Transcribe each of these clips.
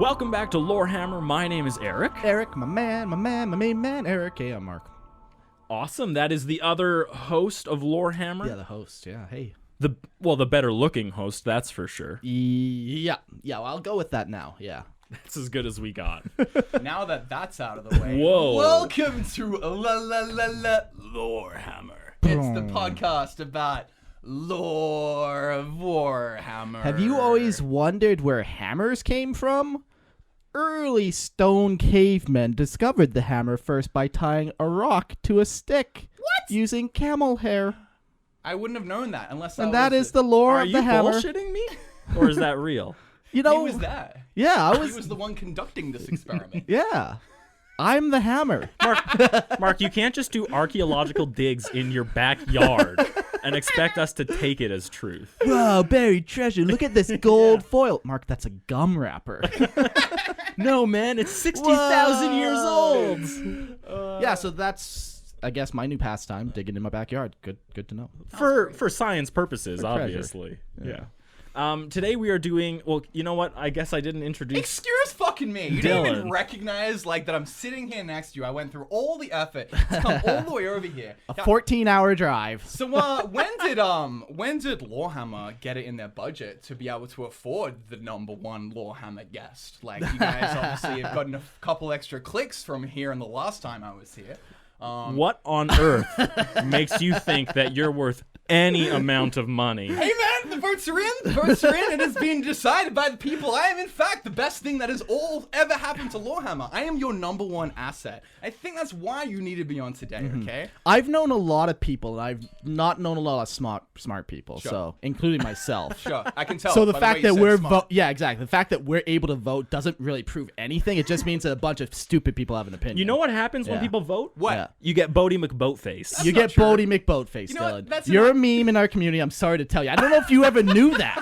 Welcome back to Lorehammer. My name is Eric. Eric, my main man, Eric. Hey, I'm Mark. Awesome. That is the other host of Lorehammer. Yeah, the host. Yeah, hey. The better looking host, that's for sure. Yeah, well, I'll go with that now. Yeah. That's as good as we got. Now that that's out of the way, Whoa. welcome to Lorehammer. It's the podcast about lore of Warhammer. Have you always wondered where hammers came from? Early stone cavemen discovered the hammer first by tying a rock to a stick. What? Using camel hair. I wouldn't have known that unless And that is the lore Are of you the hammer. bullshitting me? Or is that real? You know, He was that. Yeah, He was the one conducting this experiment. Yeah. I'm the hammer. Mark, you can't just do archaeological digs in your backyard and expect us to take it as truth. Wow, buried treasure. Look at this gold foil. Mark, that's a gum wrapper. No, man, it's 60,000 years old. Yeah, so that's, I guess, my new pastime, digging in my backyard. Good to know. For science purposes, For treasure. obviously. Yeah. Today we are doing, well, you know what? I guess I didn't introduce... Excuse fucking me. You didn't even Dylan. recognize that I'm sitting here next to you. I went through all the effort to come all the way over here. A 14-hour drive. So when did Lorehammer get it in their budget to be able to afford the #1 Lorehammer guest? Like, you guys obviously have gotten a couple extra clicks from here and the last time I was here. What on earth makes you think that you're worth any amount of money? Hey man, the votes are in. The votes are in. It has been decided by the people. I am, in fact, the best thing that has all ever happened to Lorehammer. I am your #1 asset. I think that's why you need to be on today. Okay. I've known a lot of people, and I've not known a lot of smart people, Sure. so including myself. Sure, I can tell. So the by fact way you that said we're smart. yeah, exactly. The fact that we're able to vote doesn't really prove anything. It just means that a bunch of stupid people have an opinion. You know what happens when Yeah. people vote? What? Yeah. You get Bodie McBoatface. You not get true. Bodie McBoatface, You know what? Dylan. That's You're not- a meme in our community. I'm sorry to tell you. I don't know if you ever knew that.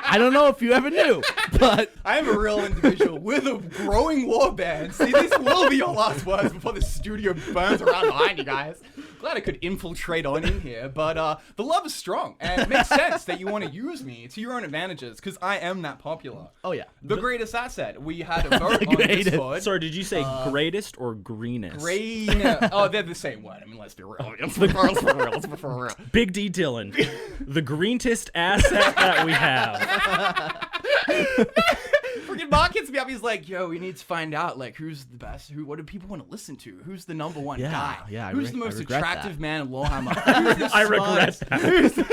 I don't know if you ever knew, but I am a real individual with a growing war band. See, these will be your last words before the studio burns around behind you guys. Glad I could infiltrate on in here, but the love is strong, and it makes sense that you want to use me to your own advantages, because I am that popular. oh yeah. The greatest asset. We had a vote The on greatest. Discord. Sorry, did you say greatest or greenest? Green. Oh, they're the same word. I mean, let's be real. Let's be real. Big D Dylan, the greenest asset that we have. Freaking Mark hits me up. He's like, "Yo, we need to find out like who's the best. What do people want to listen to? Who's the #1 Yeah, guy? yeah, I Who's the re- I most regret attractive that. man in Lorehammer? Who's the I regret smartest? that.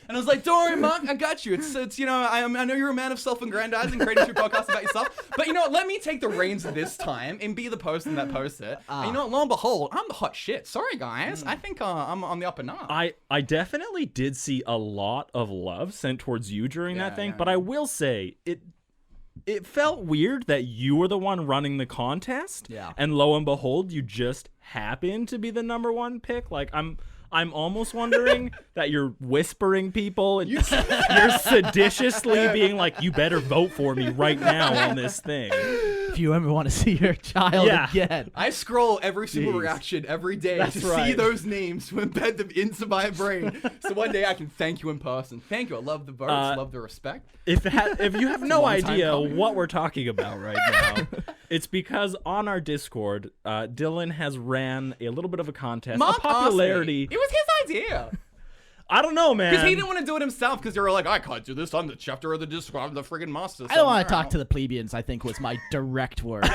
And I was like, "Don't worry, Mark, I got you. It's you know, I know you're a man of self-aggrandizing, creating two podcasts about yourself. But you know what? Let me take the reins this time and be the person that posts it. And you know what? Lo and behold, I'm the hot shit. Sorry, guys. I think I'm on the up and up. I definitely did see a lot of love sent towards you during that thing, but I will say it felt weird that you were the one running the contest, and lo and behold, you just happened to be the #1 pick. Like I'm almost wondering that you're whispering people and you're seditiously being like, you better vote for me right now on this thing. If you ever want to see your child again. I scroll every single Jeez. reaction every day That's to see right. those names, to embed them into my brain. So one day I can thank you in person. Thank you. I love the votes. Love the respect. If you have no long time idea coming. what we're talking about right now, it's because on our Discord, Dylan has ran a little bit of a contest, Mark a popularity. asked me. It was his idea. I don't know, man. Because he didn't want to do it himself, because they were like, I can't do this. I'm the chapter of the Discord. I'm the friggin' master. I don't want to talk to the plebeians, I think was my direct words.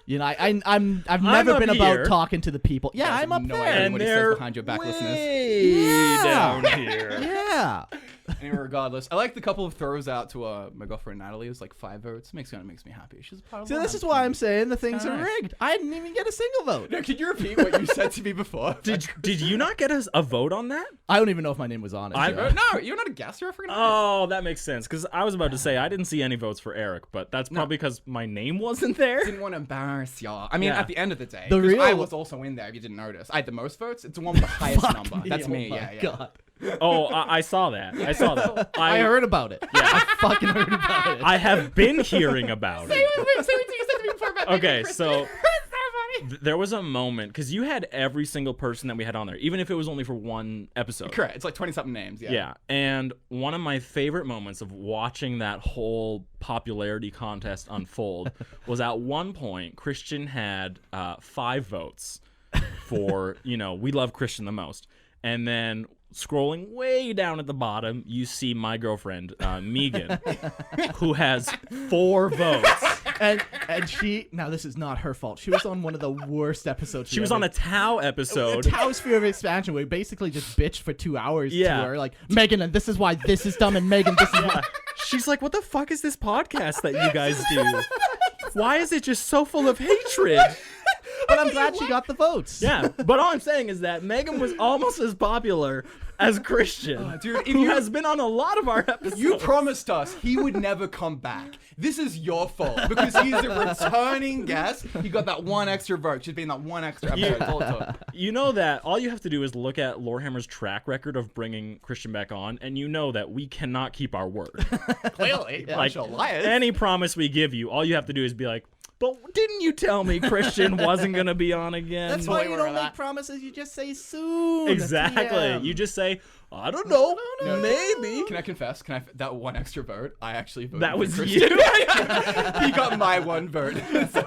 You know, I've never up been here. about talking to the people. Yeah, guys I'm have up no there. idea and what he says they're behind your back, listeners. way Yeah. down here. Yeah. Anyway, regardless, I like the couple of throws out to my girlfriend Natalie. It was like 5 votes. Makes me happy. She's a part of So this Warhammer. is why I'm saying the things are nice. rigged. I didn't even get a single vote. No, could you repeat what you said to me before? Did you not get a vote on that? I don't even know if my name was on it. No, you're not a guest. You're a freaking. Oh, that makes sense. Because I was about to say I didn't see any votes for Eric, but that's probably because my name wasn't there. Didn't want to embarrass y'all. I mean, Yeah. at the end of the day, The 'cause real- I was also in there. If you didn't notice, I had the most votes. It's the one with the highest Fuck number. That's me. Oh Yeah, my yeah. God. Oh, I saw that. I saw that. I heard about it. Yeah. I fucking heard about it. I have been hearing about it. Say what you said to me before about Okay, so There was a moment, because you had every single person that we had on there, even if it was only for one episode. Correct. It's like 20-something names, yeah. Yeah, and one of my favorite moments of watching that whole popularity contest unfold was at one point, Christian had 5 votes for, we love Christian the most. And then scrolling way down at the bottom, you see my girlfriend, Megan, who has 4 votes. And she, now this is not her fault. She was on one of the worst episodes. She was on a Tau episode. Tau Sphere of Expansion, where we basically just bitched for 2 hours to her. Like, Megan, and this is why this is dumb, and Megan, this is why. She's like, what the fuck is this podcast that you guys do? Why is it just so full of hatred? But I'm glad she got the votes. Yeah, but all I'm saying is that Megan was almost as popular as Christian, Dude, who has been on a lot of our episodes. You promised us he would never come back. This is your fault because he's a returning guest. He got that 1 extra vote. Just being that 1 extra episode. That's all it took. You know that all you have to do is look at Lorehammer's track record of bringing Christian back on, and you know that we cannot keep our word. Clearly, Like, bunch of liars. any promise we give you, all you have to do is be like, but didn't you tell me Christian wasn't going to be on again? That's why you don't make promises. You just say soon. Exactly. TM. You just say, I don't know, maybe. Can I confess? That 1 extra vote, I actually voted. That was for you? Christian. He got my 1 vote. So,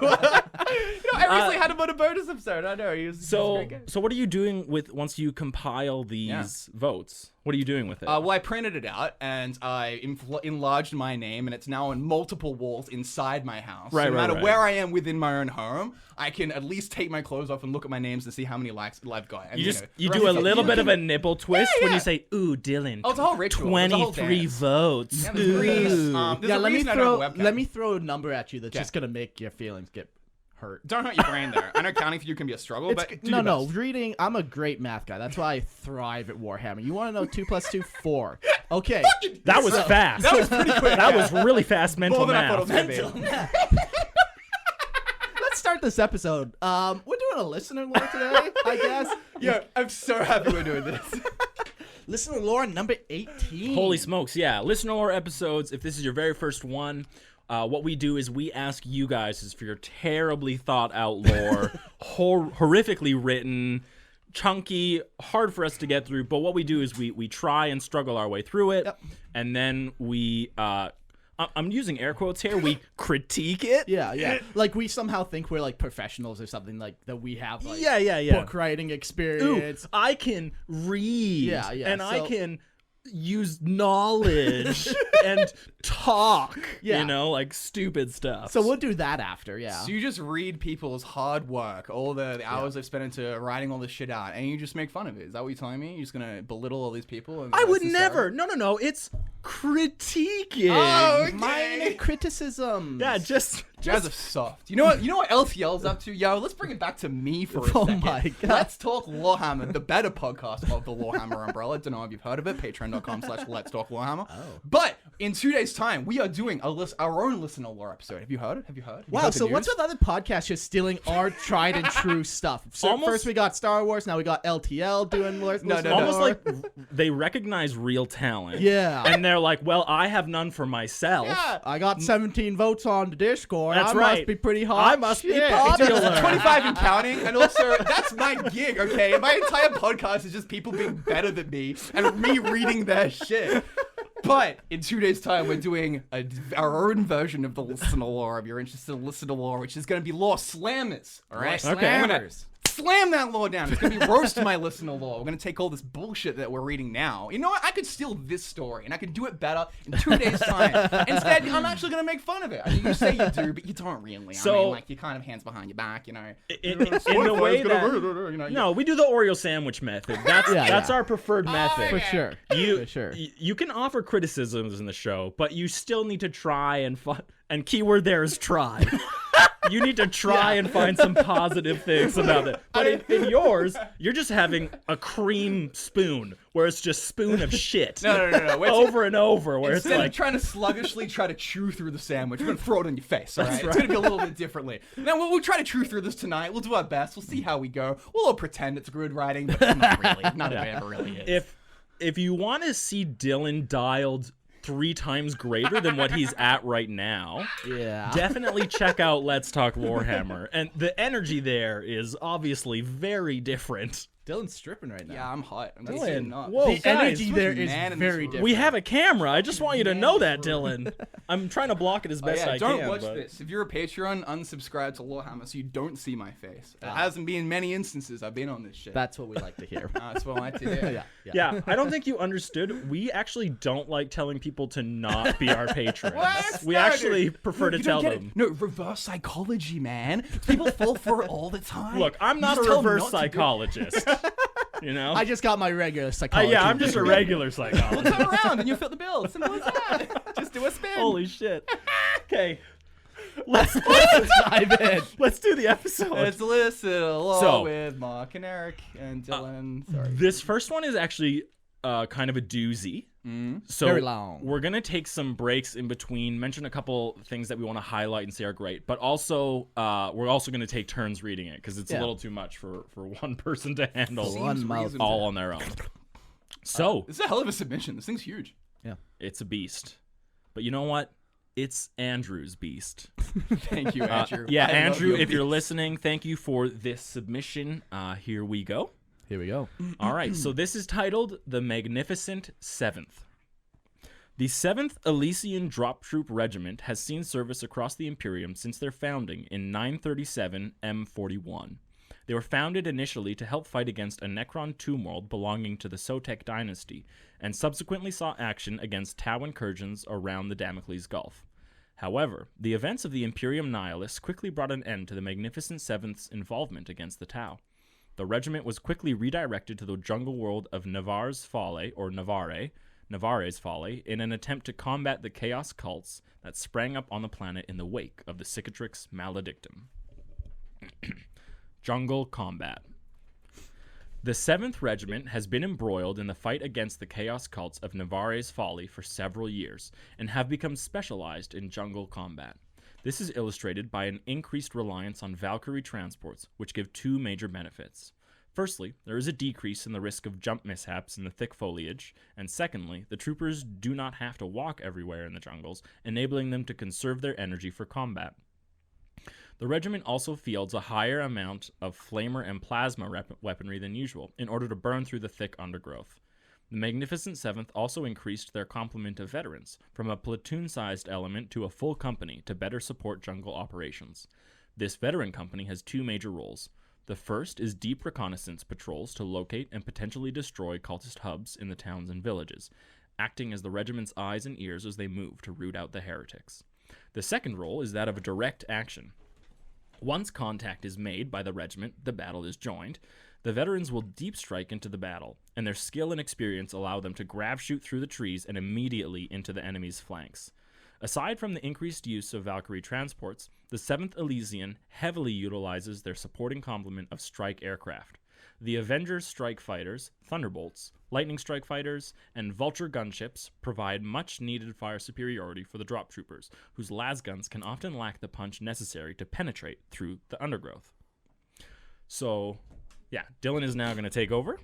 I recently had him on a bonus episode. I know. He was a great guy. So what are you doing with once you compile these votes? What are you doing with it? Well, I printed it out and I enlarged my name, and it's now on multiple walls inside my house. Right, so no right, matter right. where I am within my own home, I can at least take my clothes off and look at my names and see how many likes I've got. And, you do a little bit of a nipple twist when you say, "Ooh, Dylan." Oh, it's a whole ritual. It's a whole 23 dance. votes. Yeah, there's a reason. Yeah, let me I don't have a webcam. let me throw a number at you that's just gonna make your feelings get hurt. Don't hurt your brain there. I know counting for you can be a struggle, but do your no. best. Reading. I'm a great math guy. That's why I thrive at Warhammer. You want to know 2 + 2, 4. Okay, That was fast. That was pretty quick. That was really fast mental More than I thought it math. was gonna be. let's start this episode. We're doing a listener lore today, I guess. Yeah, I'm so happy we're doing this. Listener lore number 18. Holy smokes, yeah. Listener lore episodes, if this is your very first one, what we do is we ask you guys for your terribly thought out lore, horrifically written, chunky, hard for us to get through, but what we do is we try and struggle our way through it, and then we, I'm using air quotes here, we critique it. Yeah. Like we somehow think we're like professionals or something, like that we have like Yeah. book writing experience. Ooh, I can read. Yeah. And I can use knowledge and talk, like stupid stuff. So we'll do that after, So you just read people's hard work, all the hours they've spent into writing all this shit out, and you just make fun of it. Is that what you're telling me? You're just gonna belittle all these people? I would never. No. It's critiquing. Oh, okay. Minor criticism. Yeah, just Jazz are soft. You know what LTL's up to? Yo, let's bring it back to me for a second. My God. Let's talk Warhammer, the better podcast of the Warhammer umbrella. Don't know if you've heard of it. Patreon.com/Let's Talk Warhammer. But in 2 days' time, we are doing our own listener lore episode. Have you heard it? Have you heard? Wow, so what's with other podcasts just stealing our tried and true stuff? So first we got Star Wars, now we got LTL doing lore. almost like they recognize real talent. Yeah. And they're like, well, I have none for myself. Yeah. I got 17 votes on the Discord. That's I right. must be pretty hot. I must be shit. popular. 25 and counting, and also that's my gig, okay? My entire podcast is just people being better than me and me reading their shit. But in 2 days' time, we're doing our own version of the listener lore. If you're interested in listener lore, which is going to be lore slammers, all right? Okay. I'm gonna slam that lore down. It's going to be roast my listener lore. We're going to take all this bullshit that we're reading now. You know what? I could steal this story, and I could do it better in 2 days' time. Instead, I'm actually going to make fun of it. I mean, you say you do, but you don't really. So- I mean, like, you kind of hands behind your back, you know? In the way that... No, we do the Oreo sandwich method. That's our preferred method. For sure. You, For sure. You can offer criticisms in the show, but you still need to try and keyword there is try. You need to try and find some positive things about it. But in yours, you're just having a cream spoon where it's just spoon of shit. No. Over and over, where it's Instead like... of trying to sluggishly try to chew through the sandwich, we're going to throw it in your face, all right? It's going to be a little bit differently. Now, we'll try to chew through this tonight. We'll do our best. We'll see how we go. We'll all pretend it's good writing, but it's not really. None of it ever really is. If you want to see Dylan dialed 3 times greater than what he's at right now. Yeah. Definitely check out Let's Talk Warhammer. And the energy there is obviously very different. Dylan's stripping right now. Yeah, I'm hot. I'm Dylan, not. whoa, The guys, energy there is man in very this room. different. We have a camera. I just want you to know that, Dylan. I'm trying to block it as best I don't can. watch but... this. If you're a Patreon, unsubscribe to Warhammer so you don't see my face. It hasn't been many instances I've been on this shit. That's what we like to hear. That's what I like to hear. Yeah, I don't think you understood. We actually don't like telling people to not be our patrons. What? We No, actually dude. prefer to You tell don't get them. it. No, reverse psychology, man. People fall for it all the time. Look, I'm You not a just tell them reverse not to do it. psychologist. You know? I just got my regular psychology. Yeah, I'm just a regular psychologist. Turn around and you fit the bill. Simple as that. Just do a spin. Holy shit. Okay. Let's dive in. let's do the episode. Let's listen along So- with Mark and Eric and Dylan. Sorry. This first one is actually kind of a doozy. So Very long. we're going to take some breaks in between, mention a couple things that we want to highlight and say are great, but also we're also going to take turns reading it because it's a little too much for one person to handle One mouth. reasonable. all on their own. So This is a hell of a submission. This thing's huge. it's a beast. But you know what? It's Andrew's beast. Thank you, Andrew. Yeah, I love Andrew, your if you're beast. listening, thank you for this submission. Here we go. Here we go. All right, so this is titled The Magnificent Seventh. The 7th Elysian Drop Troop Regiment has seen service across the Imperium since their founding in 937 M41. They were founded initially to help fight against a Necron tombworld belonging to the Sotek dynasty, and subsequently saw action against Tau incursions around the Damocles Gulf. However, the events of the Imperium Nihilus quickly brought an end to the Magnificent Seventh's involvement against the Tau. The regiment was quickly redirected to the jungle world of Navarre's Folly, or Navarre's Folly, in an attempt to combat the chaos cults that sprang up on the planet in the wake of the Cicatrix Maledictum. Jungle Combat. The 7th Regiment has been embroiled in the fight against the chaos cults of Navarre's Folly for several years, and have become specialized in jungle combat. This is illustrated by an increased reliance on Valkyrie transports, which give 2 major benefits. Firstly, there is a decrease in the risk of jump mishaps in the thick foliage, and secondly, the troopers do not have to walk everywhere in the jungles, enabling them to conserve their energy for combat. The regiment also fields a higher amount of flamer and plasma weaponry than usual, in order to burn through the thick undergrowth. The Magnificent Seventh also increased their complement of veterans, from a platoon-sized element to a full company, to better support jungle operations. This veteran company has 2 major roles. The first is deep reconnaissance patrols to locate and potentially destroy cultist hubs in the towns and villages, acting as the regiment's eyes and ears as they move to root out the heretics. The second role is that of a direct action. Once contact is made by the regiment, the battle is joined. The veterans will deep strike into the battle, and their skill and experience allow them to grab shoot through the trees and immediately into the enemy's flanks. Aside from the increased use of Valkyrie transports, the 7th Elysian heavily utilizes their supporting complement of strike aircraft. The Avengers strike fighters, Thunderbolts, Lightning strike fighters, and Vulture gunships provide much-needed fire superiority for the drop troopers, whose lasguns can often lack the punch necessary to penetrate through the undergrowth. So, yeah, Dylan is now going to take over.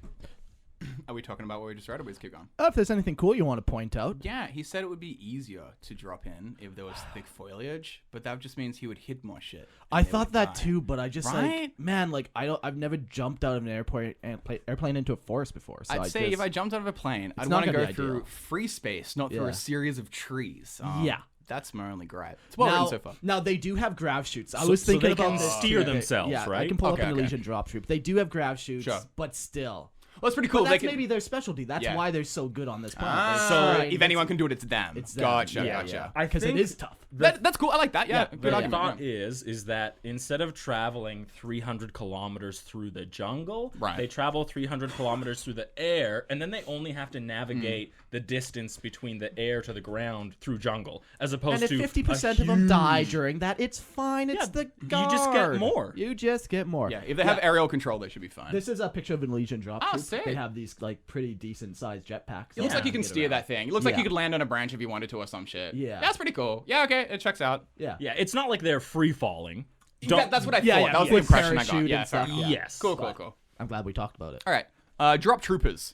Are we talking about what we just read, or we just keep going? If there's anything cool you want to point out. Yeah, he said it would be easier to drop in if there was thick foliage, but that just means he would hit more shit. I thought that too, but I just Right? like, man, like I've never jumped out of an airplane into a forest before. So I'd say if I jumped out of a plane, I'd not want to gonna go be through ideal. free space, not through Yeah. a series of trees. Yeah. That's my only gripe. It's well written so far. Now they do have grav chutes. I So- was so thinking they about can this steer too. themselves, Yeah, I right? can pull Okay, up an okay. Elysian drop troop. They do have grav chutes, Sure. but still. Well, it's pretty cool. But that's They can- maybe their specialty. That's Yeah. why they're so good on this planet. So They're if anyone can do it, it's them. It's them. Gotcha, Yeah, gotcha. I because it think is tough. That's cool. I like that. Yeah, good The argument. thought yeah. is that instead of traveling 300 kilometers through the jungle, Right. they travel 300 kilometers through the air, and then they only have to navigate the distance between the air to the ground through jungle, as opposed And if to 50% of them die during that, it's fine. It's Yeah, the you guard. just get more. You just get more. Yeah, if they have aerial control, they should be fine. This is a picture of an Elysian drop Oh, troop. sick. They have these like pretty decent sized jetpacks. It looks like you can Get steer around. that thing. It looks like Yeah. you could land on a branch if you wanted to or some shit. Yeah. That's pretty cool. Yeah, okay, it checks out. Yeah. Yeah, it's not like they're free falling. That's what I thought. Yeah, that was yeah, the impression I got. parachute Yeah, and fair stuff, enough. yeah. Yes. Cool. I'm glad we talked about it. All right. Drop troopers.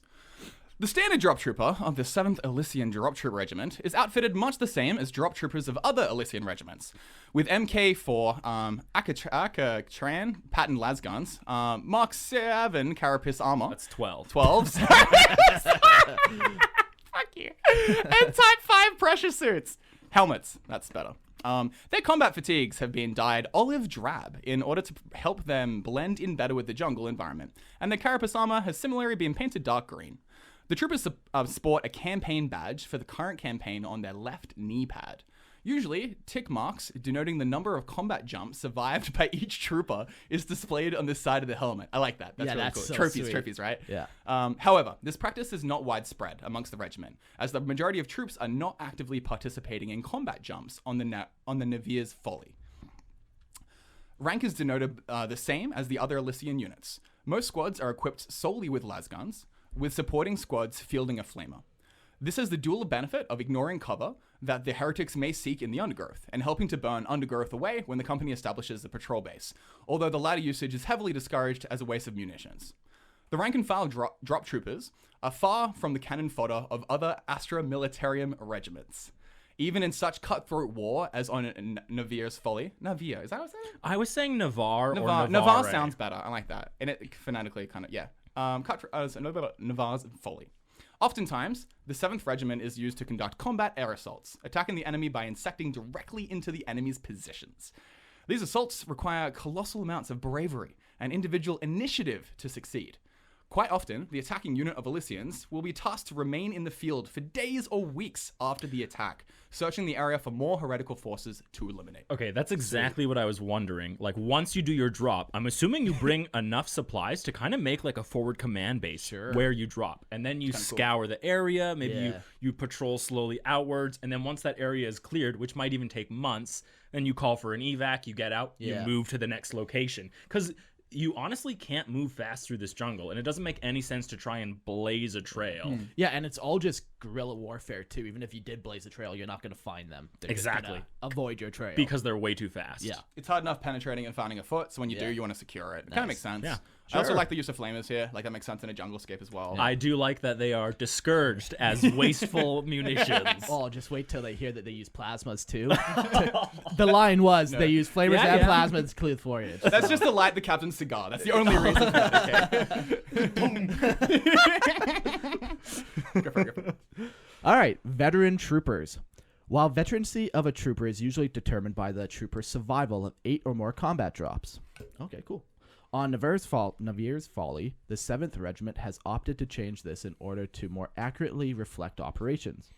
The standard drop trooper of the 7th Elysian Drop Troop Regiment is outfitted much the same as drop troopers of other Elysian regiments, with MK4 Akatran pattern lasguns, Mark 7 carapace armor. That's 12. 12s. Fuck you. And Type 5 pressure suits. Helmets. That's better. Their combat fatigues have been dyed olive drab in order to help them blend in better with the jungle environment, and their carapace armor has similarly been painted dark green. The troopers sport a campaign badge for the current campaign on their left knee pad. Usually, tick marks denoting the number of combat jumps survived by each trooper is displayed on the side of the helmet. I like that. That's really cool. So Trophies, right? Yeah. However, this practice is not widespread amongst the regiment, as the majority of troops are not actively participating in combat jumps on the Navir's Folly. Rank is denoted the same as the other Elysian units. Most squads are equipped solely with lasguns, with supporting squads fielding a flamer. This has the dual benefit of ignoring cover that the heretics may seek in the undergrowth, and helping to burn undergrowth away when the company establishes the patrol base, although the latter usage is heavily discouraged as a waste of munitions. The rank and file drop troopers are far from the cannon fodder of other Astra Militarium regiments. Even in such cutthroat war as on Navir's Folly. Navir, is that what I was saying? I was saying Navarre or Navarre. Navarre. Navarre sounds better. I like that. And it phonetically kind of, yeah. Navarre's Folly. Oftentimes, the 7th Regiment is used to conduct combat air assaults, attacking the enemy by insecting directly into the enemy's positions. These assaults require colossal amounts of bravery and individual initiative to succeed. Quite often, the attacking unit of Elysians will be tasked to remain in the field for days or weeks after the attack, searching the area for more heretical forces to eliminate. Okay, that's exactly what I was wondering. Like, once you do your drop, I'm assuming you bring enough supplies to kind of make like a forward command base where you drop. And then you scour the area, maybe you patrol slowly outwards, and then once that area is cleared, which might even take months, then you call for an evac, you get out, you move to the next location. Because you honestly can't move fast through this jungle, and it doesn't make any sense to try and blaze a trail. Yeah, and it's all just guerrilla warfare too. Even if you did blaze a trail, you're not going to find them. They're just gonna avoid your trail because they're way too fast. Yeah, it's hard enough penetrating and finding a foot, so when you do, you want to secure it. It kind of makes sense. Yeah. I also like the use of flamers here. Like, that makes sense in a junglescape as well. I do like that they are discouraged as wasteful munitions. Oh, just wait till they hear that they use plasmas too. The line was they use flamers and plasmas to clear the foliage. That's just to light the captain's cigar. That's the only reason for that, okay? Go for it. All right, veteran troopers. While veterancy of a trooper is usually determined by the trooper's survival of 8 or more combat drops. Okay, cool. On Navir's Folly, the 7th Regiment has opted to change this in order to more accurately reflect operations.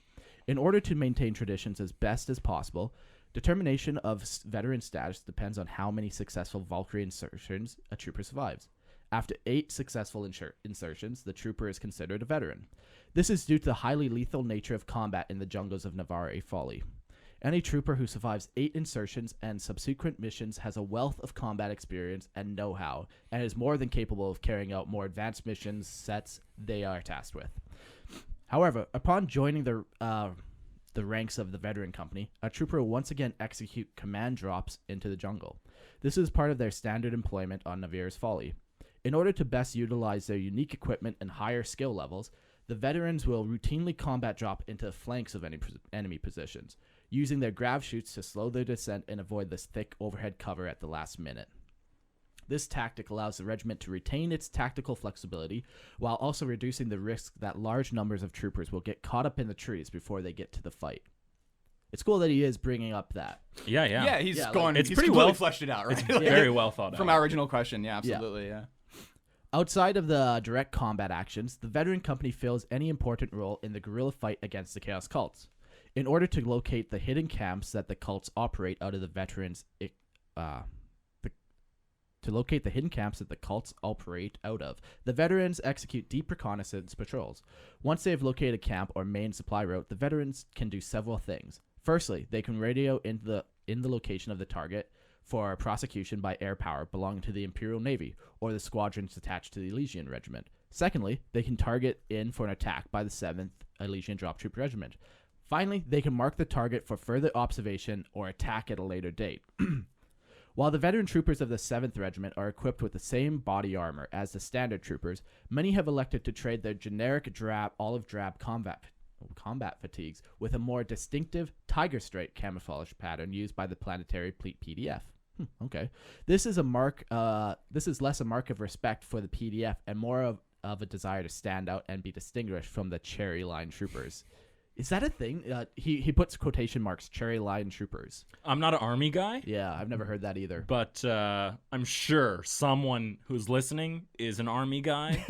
In order to maintain traditions as best as possible, determination of veteran status depends on how many successful Valkyrie insertions a trooper survives. After 8 successful insertions, the trooper is considered a veteran. This is due to the highly lethal nature of combat in the jungles of Navarre Folly. Any trooper who survives 8 insertions and subsequent missions has a wealth of combat experience and know-how, and is more than capable of carrying out more advanced missions sets they are tasked with. However, upon joining the ranks of the veteran company, a trooper will once again execute command drops into the jungle. This is part of their standard employment on Navir's Folly. In order to best utilize their unique equipment and higher skill levels, the veterans will routinely combat drop into the flanks of any enemy positions, using their grav chutes to slow their descent and avoid this thick overhead cover at the last minute. This tactic allows the regiment to retain its tactical flexibility while also reducing the risk that large numbers of troopers will get caught up in the trees before they get to the fight. It's cool that he is bringing up that. Yeah, he's gone. It's he's pretty completely well fleshed it out, right? It's very well thought out. From our original question, yeah, absolutely, yeah. Outside of the direct combat actions, the veteran company fills any important role in the guerrilla fight against the Chaos cults. In order to locate the hidden camps that the cults operate out of the veterans, the veterans execute deep reconnaissance patrols. Once they have located a camp or main supply route, the veterans can do several things. Firstly, they can radio in the location of the target for prosecution by air power belonging to the Imperial Navy or the squadrons attached to the Elysian Regiment. Secondly, they can target in for an attack by the 7th Elysian Drop Troop Regiment. Finally, they can mark the target for further observation or attack at a later date. While the veteran troopers of the 7th Regiment are equipped with the same body armor as the standard troopers, many have elected to trade their generic olive drab combat fatigues with a more distinctive tiger stripe camouflage pattern used by the Planetary Fleet PDF. Okay. This is less a mark of respect for the PDF and more of a desire to stand out and be distinguished from the cherry line troopers. Is that a thing? He puts quotation marks, cherry line troopers. I'm not an army guy. Yeah, I've never heard that either. But I'm sure someone who's listening is an army guy,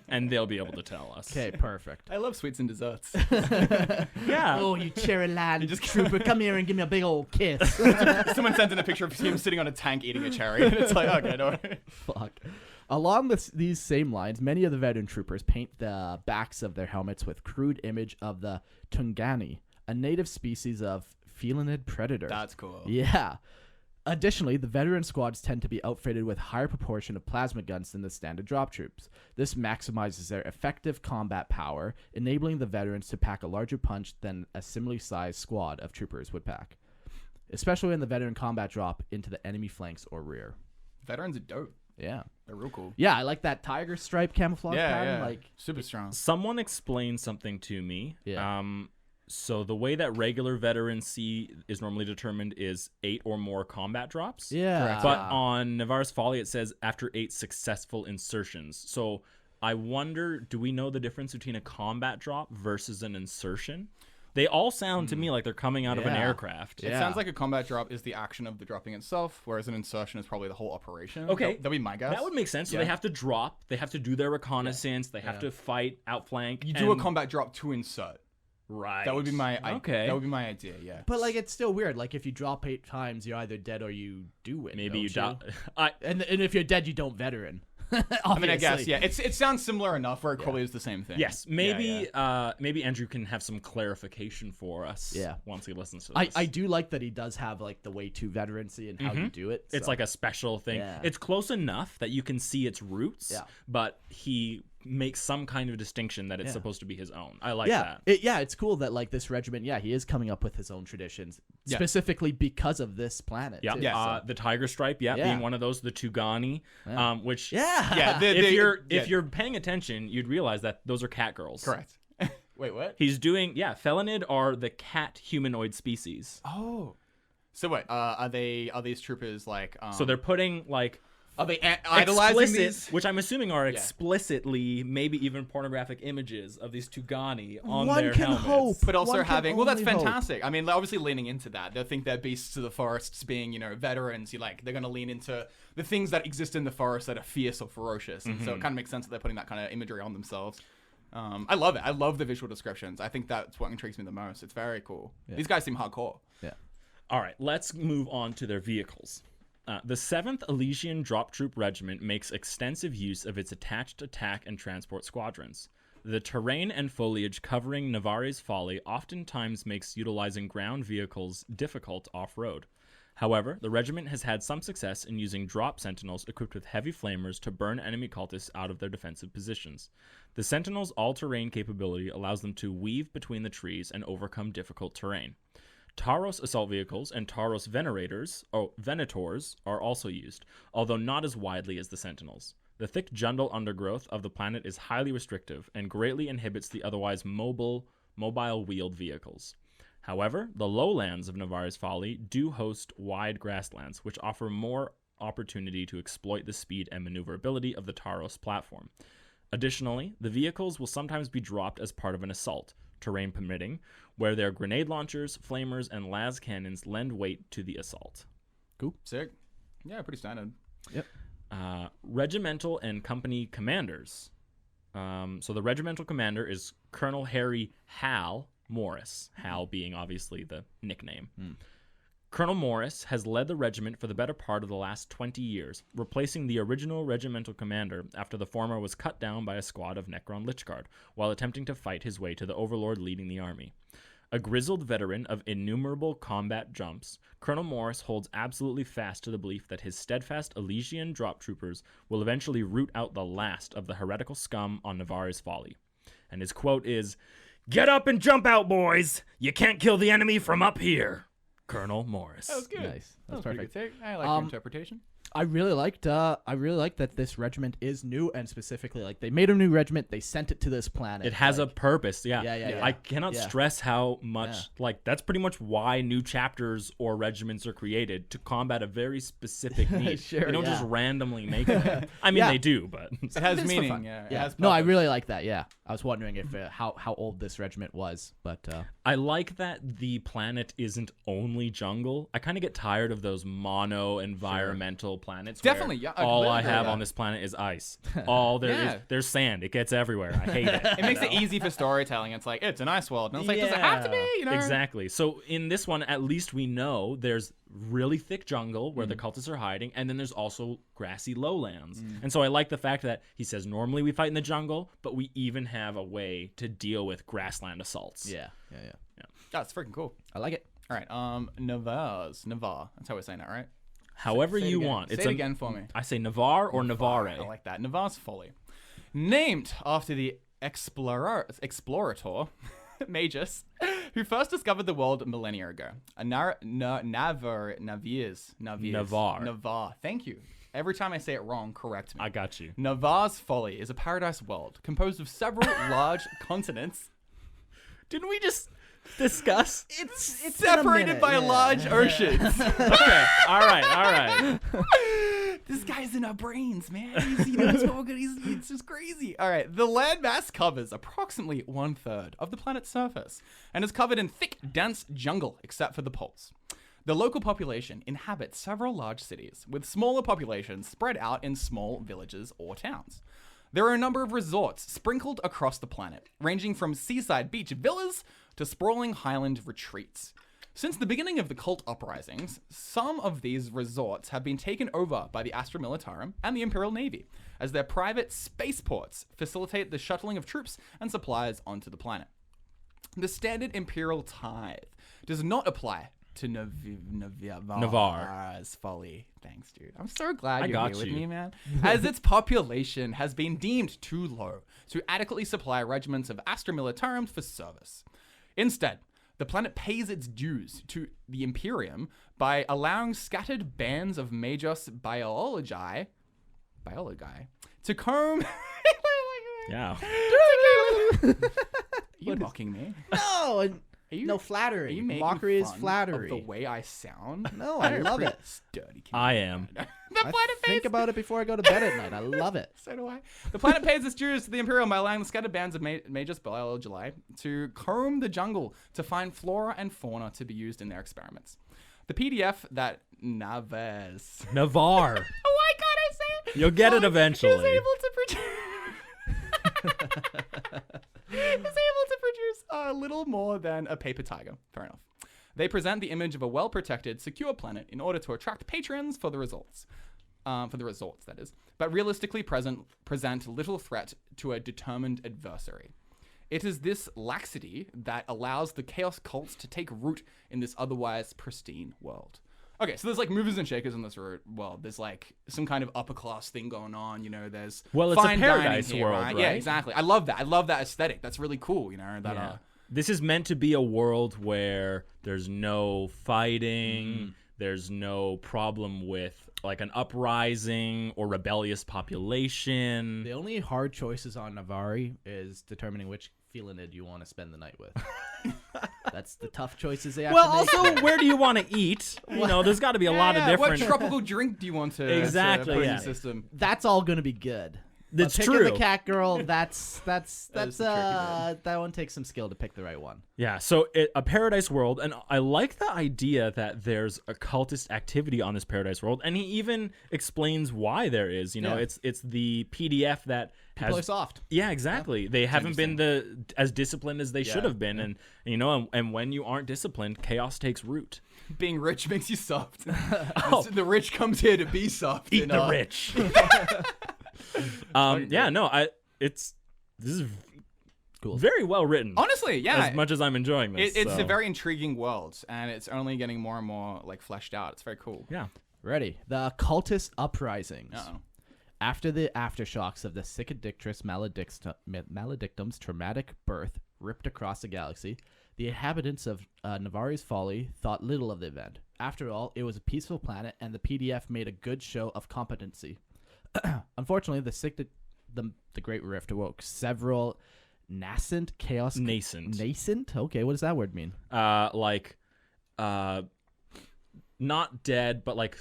and they'll be able to tell us. Okay, perfect. I love sweets and desserts. Yeah. Oh, you cherry line trooper, come here and give me a big old kiss. Someone sent in a picture of him sitting on a tank eating a cherry, and it's like, okay, no. Fuck. Along these same lines, many of the veteran troopers paint the backs of their helmets with crude image of the Tungani, a native species of felinid predator. That's cool. Yeah. Additionally, the veteran squads tend to be outfitted with higher proportion of plasma guns than the standard drop troops. This maximizes their effective combat power, enabling the veterans to pack a larger punch than a similarly sized squad of troopers would pack, especially when the veteran combat drop into the enemy flanks or rear. Veterans are dope. Yeah. They're real cool. Yeah, I like that tiger stripe camouflage pattern. Yeah. Like super strong. Someone explained something to me. Yeah. So the way that regular veterancy is normally determined is 8 or more combat drops. Yeah. Correct. But on Navarre's Folly, it says after 8 successful insertions. So I wonder, do we know the difference between a combat drop versus an insertion? They all sound to me like they're coming out of an aircraft. It sounds like a combat drop is the action of the dropping itself, whereas an insertion is probably the whole operation. Okay. That'd be my guess. That would make sense. So they have to drop, they have to do their reconnaissance, they have to fight, outflank. You do a combat drop to insert. Right. That would be my okay. That would be my idea, yeah. But like it's still weird. Like if you drop 8 times, you're either dead or you do win. Maybe you don't die. And if you're dead, you don't veteran. I mean, I guess, yeah. It sounds similar enough where it probably is the same thing. Yes, maybe maybe Andrew can have some clarification for us once he listens to this. I do like that he does have like the way to veterancy and how you do it. It's like a special thing. Yeah. It's close enough that you can see its roots, but he makes some kind of distinction that it's supposed to be his own. I like that. It's cool that like this regiment, he is coming up with his own traditions specifically because of this planet. Yeah, too, the tiger stripe, being one of those, the Tugani, which if you're paying attention, you'd realize that those are cat girls. Correct. Wait, what? He's doing felinid are the cat humanoid species. Oh, so wait, are these troopers like? So they're putting like. Are they idolizing these? Which I'm assuming are explicitly, maybe even pornographic images of these Tugani on One their can helmets. hope. But also One can having, well, that's only hope. fantastic. I mean, they're obviously leaning into that. They think they're beasts of the forests, being, veterans. They're going to lean into the things that exist in the forest that are fierce or ferocious. And so it kind of makes sense that they're putting that kind of imagery on themselves. I love it. I love the visual descriptions. I think that's what intrigues me the most. It's very cool. Yeah. These guys seem hardcore. Yeah. All right, let's move on to their vehicles. The 7th Elysian Drop Troop Regiment makes extensive use of its attached attack and transport squadrons. The terrain and foliage covering Navarre's Folly oftentimes makes utilizing ground vehicles difficult off-road. However, the regiment has had some success in using drop sentinels equipped with heavy flamers to burn enemy cultists out of their defensive positions. The sentinels' all-terrain capability allows them to weave between the trees and overcome difficult terrain. Taros assault vehicles and Taros Venators are also used, although not as widely as the Sentinels. The thick jungle undergrowth of the planet is highly restrictive and greatly inhibits the otherwise mobile wheeled vehicles. However, the lowlands of Navarre's Folly do host wide grasslands, which offer more opportunity to exploit the speed and maneuverability of the Taros platform. Additionally, the vehicles will sometimes be dropped as part of an assault, terrain permitting, where their grenade launchers, flamers, and las cannons lend weight to the assault. Cool. Sick. Yeah, pretty standard. Yep. Regimental and company commanders. So the regimental commander is Colonel Harry Hal Morris, Hal being obviously the nickname. Colonel Morris has led the regiment for the better part of the last 20 years, replacing the original regimental commander after the former was cut down by a squad of Necron Lichguard while attempting to fight his way to the overlord leading the army. A grizzled veteran of innumerable combat jumps, Colonel Morris holds absolutely fast to the belief that his steadfast Elysian drop troopers will eventually root out the last of the heretical scum on Navarre's Folly. And his quote is, "Get up and jump out, boys! You can't kill the enemy from up here!" Colonel Morris. That was good. Nice. That was That's perfect. perfect. I like your interpretation. I really liked that this regiment is new, and specifically like they made a new regiment, they sent it to this planet. It has a purpose. Yeah. Yeah. I cannot stress how much like that's pretty much why new chapters or regiments are created, to combat a very specific need. Sure, they don't just randomly make it. I mean, they do, but It has It's for meaning. fun. Yeah. It Yeah. has No, I purpose. really like that. Yeah. I was wondering if how old this regiment was, but I like that the planet isn't only jungle. I kind of get tired of those mono environmental planets. Definitely, where yeah, I all completely I agree have with on that. this planet is ice. All there is, there's sand. It gets everywhere. I hate it. It makes it easy for storytelling. It's like, it's a nice world. And it's like, does it have to be? You know? Exactly. So in this one, at least we know there's really thick jungle where the cultists are hiding, and then there's also grassy lowlands. And so I like the fact that he says normally we fight in the jungle, but we even have a way to deal with grassland assaults. yeah. That's freaking cool. I like it. All right. Navarre. That's how we're saying that, right? However Say it you again. want. Say it again for me. I say Navarre or Navarre. I like that. Navarre's Folly. Named after the explorator, Magus, who first discovered the world a millennia ago. Navarre. Thank you. Every time I say it wrong, correct me. I got you. Navarre's Folly is a paradise world composed of several large continents. Didn't we just discuss? It's Separated by large oceans. Okay. All right. This guy's in our brains, man. He knows what we're gonna. It's just crazy. All right, the landmass covers approximately 1/3 of the planet's surface and is covered in thick, dense jungle, except for the poles. The local population inhabits several large cities, with smaller populations spread out in small villages or towns. There are a number of resorts sprinkled across the planet, ranging from seaside beach villas to sprawling highland retreats. Since the beginning of the cult uprisings, some of these resorts have been taken over by the Astra Militarum and the Imperial Navy, as their private spaceports facilitate the shuttling of troops and supplies onto the planet. The standard Imperial tithe does not apply to Navarre's Folly. Thanks, dude. I'm so glad you're here with me, man. As its population has been deemed too low to adequately supply regiments of Astra Militarum for service. Instead, the planet pays its dues to the Imperium by allowing scattered bands of Magus biologi to comb... Yeah. Are you mocking me? No, no Are flattery. you making Mockery is fun flattery. of the way I sound? No, I love it. Dirty. I am. Think about it before I go to bed at night. I love it. So do I. The planet pays its dues to the Imperium by allowing the scattered bands of Magus biologi to comb the jungle to find flora and fauna to be used in their experiments. The PDF that Navarre. Why can't I say it? You'll get it eventually. Is able to produce a little more than a paper tiger. Fair enough. They present the image of a well-protected, secure planet in order to attract patrons for the results. For the resorts, that is. But realistically present little threat to a determined adversary. It is this laxity that allows the chaos cults to take root in this otherwise pristine world. Okay, so there's like movers and shakers in this world. There's like some kind of upper class thing going on, you know, there's it's fine a paradise dining here, world, right? Yeah, exactly. I love that. I love that aesthetic. That's really cool, you know, that This is meant to be a world where there's no fighting, there's no problem with like an uprising or rebellious population. The only hard choices on Navarre is determining which felinid you want to spend the night with. That's the tough choices they have to make. Also, where do you want to eat? You know, there's got to be a lot of different... What tropical drink do you want to put in the system? That's all going to be good. That's picking true. the cat girl, that's is the tricky bit. that one takes some skill to pick the right one. Yeah, so a paradise world, and I like the idea that there's a cultist activity on this paradise world, and he even explains why there is. You know, it's the PDF that People are soft. Yeah, exactly. They haven't been as disciplined as they should have been, and you know, and when you aren't disciplined, chaos takes root. Being rich makes you soft. The rich comes here to be soft. Eat the rich. This is cool. Very well written. Honestly, yeah. As much as I'm enjoying this, it's a very intriguing world, and it's only getting more and more like fleshed out. It's very cool. Yeah. Ready? The Cultist Uprising. Uh-oh. After the aftershocks of the Cicadictrus maledictum's traumatic birth ripped across the galaxy, the inhabitants of Navari's Folly thought little of the event. After all, it was a peaceful planet, and the PDF made a good show of competency. Unfortunately, the Great Rift awoke several nascent chaos. Nascent? Okay, what does that word mean? Not dead, but like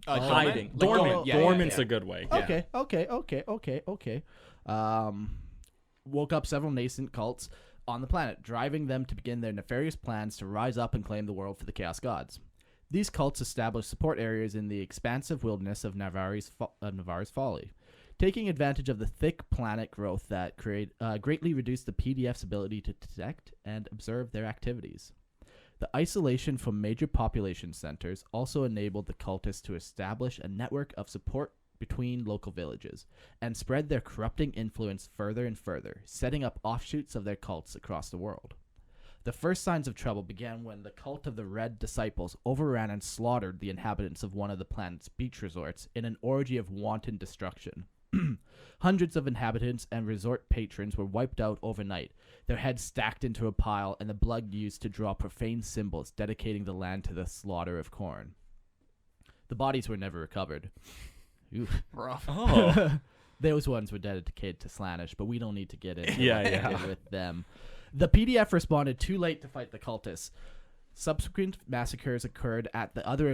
hiding. Dormant. Dormant's a good way. Okay. Woke up several nascent cults on the planet, driving them to begin their nefarious plans to rise up and claim the world for the Chaos Gods. These cults established support areas in the expansive wilderness of Navari's Folly, taking advantage of the thick planet growth that greatly reduced the PDF's ability to detect and observe their activities. The isolation from major population centers also enabled the cultists to establish a network of support between local villages and spread their corrupting influence further and further, setting up offshoots of their cults across the world. The first signs of trouble began when the cult of the Red Disciples overran and slaughtered the inhabitants of one of the planet's beach resorts in an orgy of wanton destruction. Hundreds of inhabitants and resort patrons were wiped out overnight, their heads stacked into a pile and the blood used to draw profane symbols dedicating the land to the slaughter of corn. The bodies were never recovered. Rough. Oh. Those ones were dedicated to Slaanesh, but we don't need to get into Yeah. with them. The PDF responded too late to fight the cultists. Subsequent massacres occurred at the other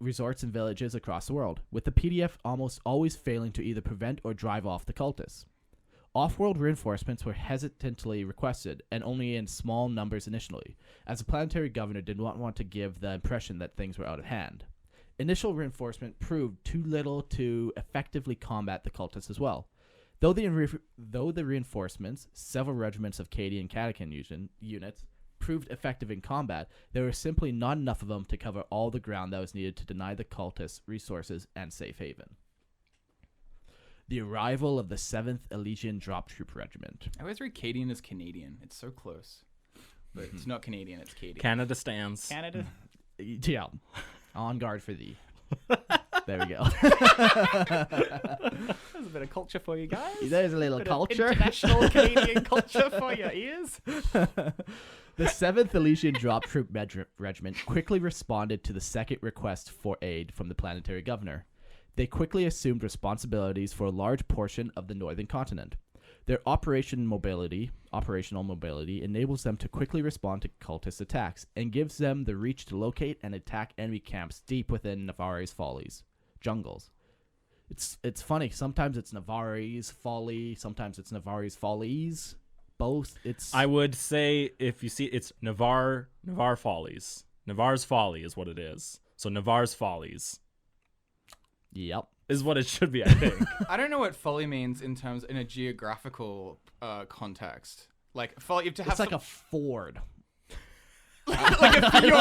resorts and villages across the world, with the PDF almost always failing to either prevent or drive off the cultists. Off-world reinforcements were hesitantly requested, and only in small numbers initially, as the planetary governor did not want to give the impression that things were out of hand. Initial reinforcement proved too little to effectively combat the cultists as well. Though the reinforcements, several regiments of Cadian and Catachan units, proved effective in combat, there were simply not enough of them to cover all the ground that was needed to deny the cultists resources and safe haven. The arrival of the 7th Elysian Drop Troop Regiment. I always read Cadian as Canadian. It's so close. But it's not Canadian, it's Cadian. Canada stands. Canada? Yeah. On guard for thee. There we go. There's a bit of culture for you guys. There's a little culture. International Canadian culture for your ears. The 7th Elysian Drop Troop Regiment quickly responded to the second request for aid from the planetary governor. They quickly assumed responsibilities for a large portion of the northern continent. Their operational mobility enables them to quickly respond to cultist attacks and gives them the reach to locate and attack enemy camps deep within Navari's Follies jungles. It's funny. Sometimes it's Navari's Folly. Sometimes it's Navari's Follies. Both. I would say if you see it's Navar Follies. Navar's Folly is what it is. So Navar's Follies. Yep. Is what it should be, I think. I don't know what folly means in a geographical context. Like folly, you have to have. It's like a ford. Like a fjord.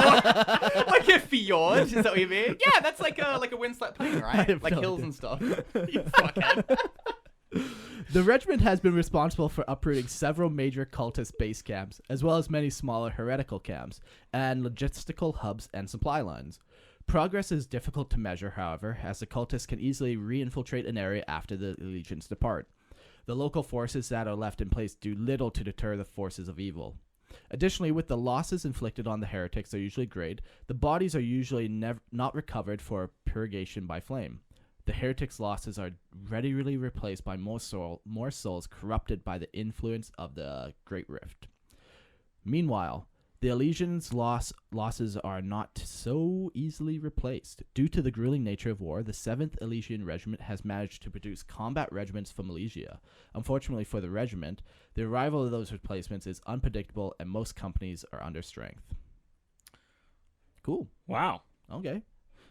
Like a fjord. Is that what you mean? Yeah, that's like a windswept plain, right? Like hills and stuff. You fuckhead. The regiment has been responsible for uprooting several major cultist base camps, as well as many smaller heretical camps, and logistical hubs and supply lines. Progress is difficult to measure, however, as the cultists can easily re-infiltrate an area after the legions depart. The local forces that are left in place do little to deter the forces of evil. Additionally, with the losses inflicted on the heretics are usually great, the bodies are usually not recovered for purgation by flame. The heretics' losses are readily replaced by more souls corrupted by the influence of the Great Rift. Meanwhile, the Elysians' losses are not so easily replaced. Due to the grueling nature of war, the 7th Elysian Regiment has managed to produce combat regiments from Elysia. Unfortunately for the regiment, the arrival of those replacements is unpredictable and most companies are under strength. Cool. Wow. Okay.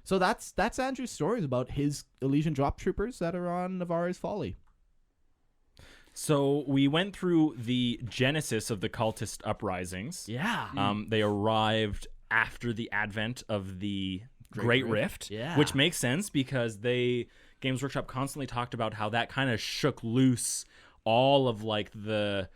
So that's Andrew's stories about his Elysian drop troopers that are on Navari's Folly. So we went through the genesis of the cultist uprisings. Yeah. They arrived after the advent of the Great Rift, which makes sense because Games Workshop constantly talked about how that kind of shook loose all of like the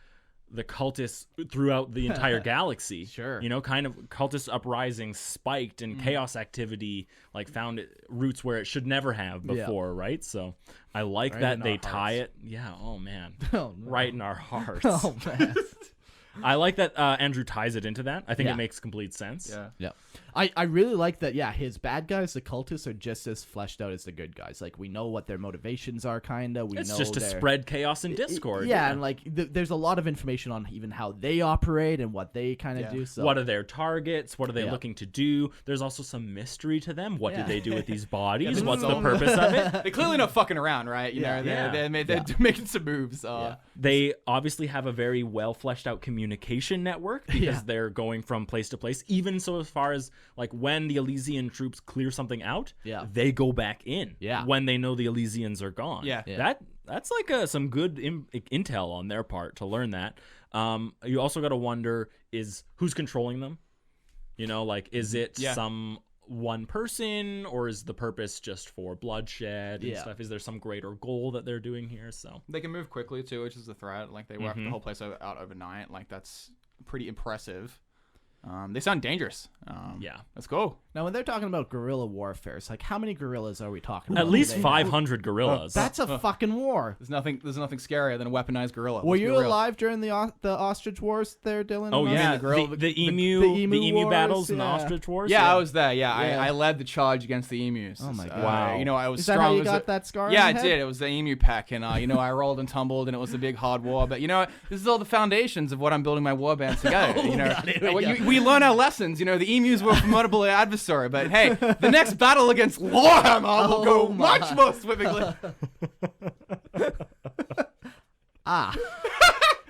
the cultists throughout the entire galaxy. Sure. You know, kind of Cultist Uprising spiked and chaos activity like found roots where it should never have before, right? So I like Right that in they our tie hearts. it. Yeah, oh man. Oh, no. Right in our hearts. Oh man. I like that Andrew ties it into that. I think Yeah. it makes complete sense. Yeah. Yeah. I really like that, yeah, his bad guys, the cultists, are just as fleshed out as the good guys. Like, we know what their motivations are, kind of. It's know just to their... spread chaos and discord. Yeah, and, like, there's a lot of information on even how they operate and what they kind of do. So. What are their targets? What are they Yeah. looking to do? There's also some mystery to them. What Yeah. did they do with these bodies? this What's is the all- purpose of it? They're clearly not fucking around, right? You know, Yeah. they're making some moves. They obviously have a very well fleshed out communication network because Yeah. they're going from place to place. Even so as far as like when the Elysian troops clear something out, Yeah. they go back in. Yeah. When they know the Elysians are gone. Yeah. Yeah. That's like some good intel on their part to learn that. You also got to wonder is who's controlling them. You know, like is it some one person or is the purpose just for bloodshed and stuff? Is there some greater goal that they're doing here? So They can move quickly too, which is the threat. Like they wipe the whole place out overnight. Like that's pretty impressive. They sound dangerous. yeah. Let's go. Now, when they're talking about guerrilla warfare, it's like, how many guerrillas are we talking about? At least They- 500 gorillas. That's a fucking war. There's nothing scarier than a weaponized gorilla. Were Let's be you real. alive during the ostrich wars there, Dylan? Oh and us? yeah, the gorilla- the emu, the emu wars, battles and the yeah. ostrich wars. Yeah, I was there. Yeah, Yeah. I led the charge against the emus. Oh my God. Wow. You know, I was Is that strong. how you as got a- that scar on Yeah, I your head? did. It was the emu pack, and you know, I rolled and tumbled, and it was a big hard war. But you know, this is all the foundations of what I'm building my war bands together. You know, we learn our lessons. You know, the emus were a formidable adversary, but hey, the next battle against Warhammer will go much more swimmingly.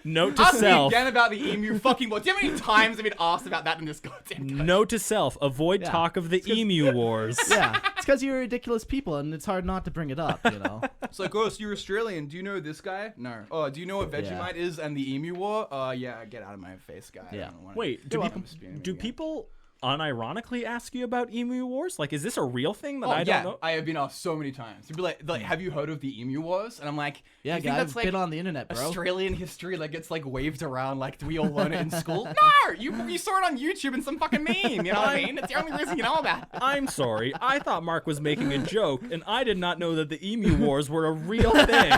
Note to Ask me self. again about the emu fucking war. Do you know how many times I've been asked about that in this goddamn country? Note to self: avoid talk of the Emu Wars. Yeah, it's because you're ridiculous people, and it's hard not to bring it up, you know? It's like, oh, so you're Australian. Do you know this guy? No. Oh, do you know what Vegemite is and the Emu War? Yeah, get out of my face, guy. Yeah. I don't wanna- Wait, do You're people welcome. people unironically ask you about Emu Wars? Like, is this a real thing that I yeah, don't know? I have been asked so many times. They'd be like, have you heard of the Emu Wars? And I'm like, Yeah, you think guys, that's like been on the internet, bro. Australian history, like it's like waved around, like do we all learn it in school? No, you saw it on YouTube in some fucking meme. You know what I mean? It's the only reason you know about it. I'm sorry. I thought Mark was making a joke, and I did not know that the Emu Wars were a real thing.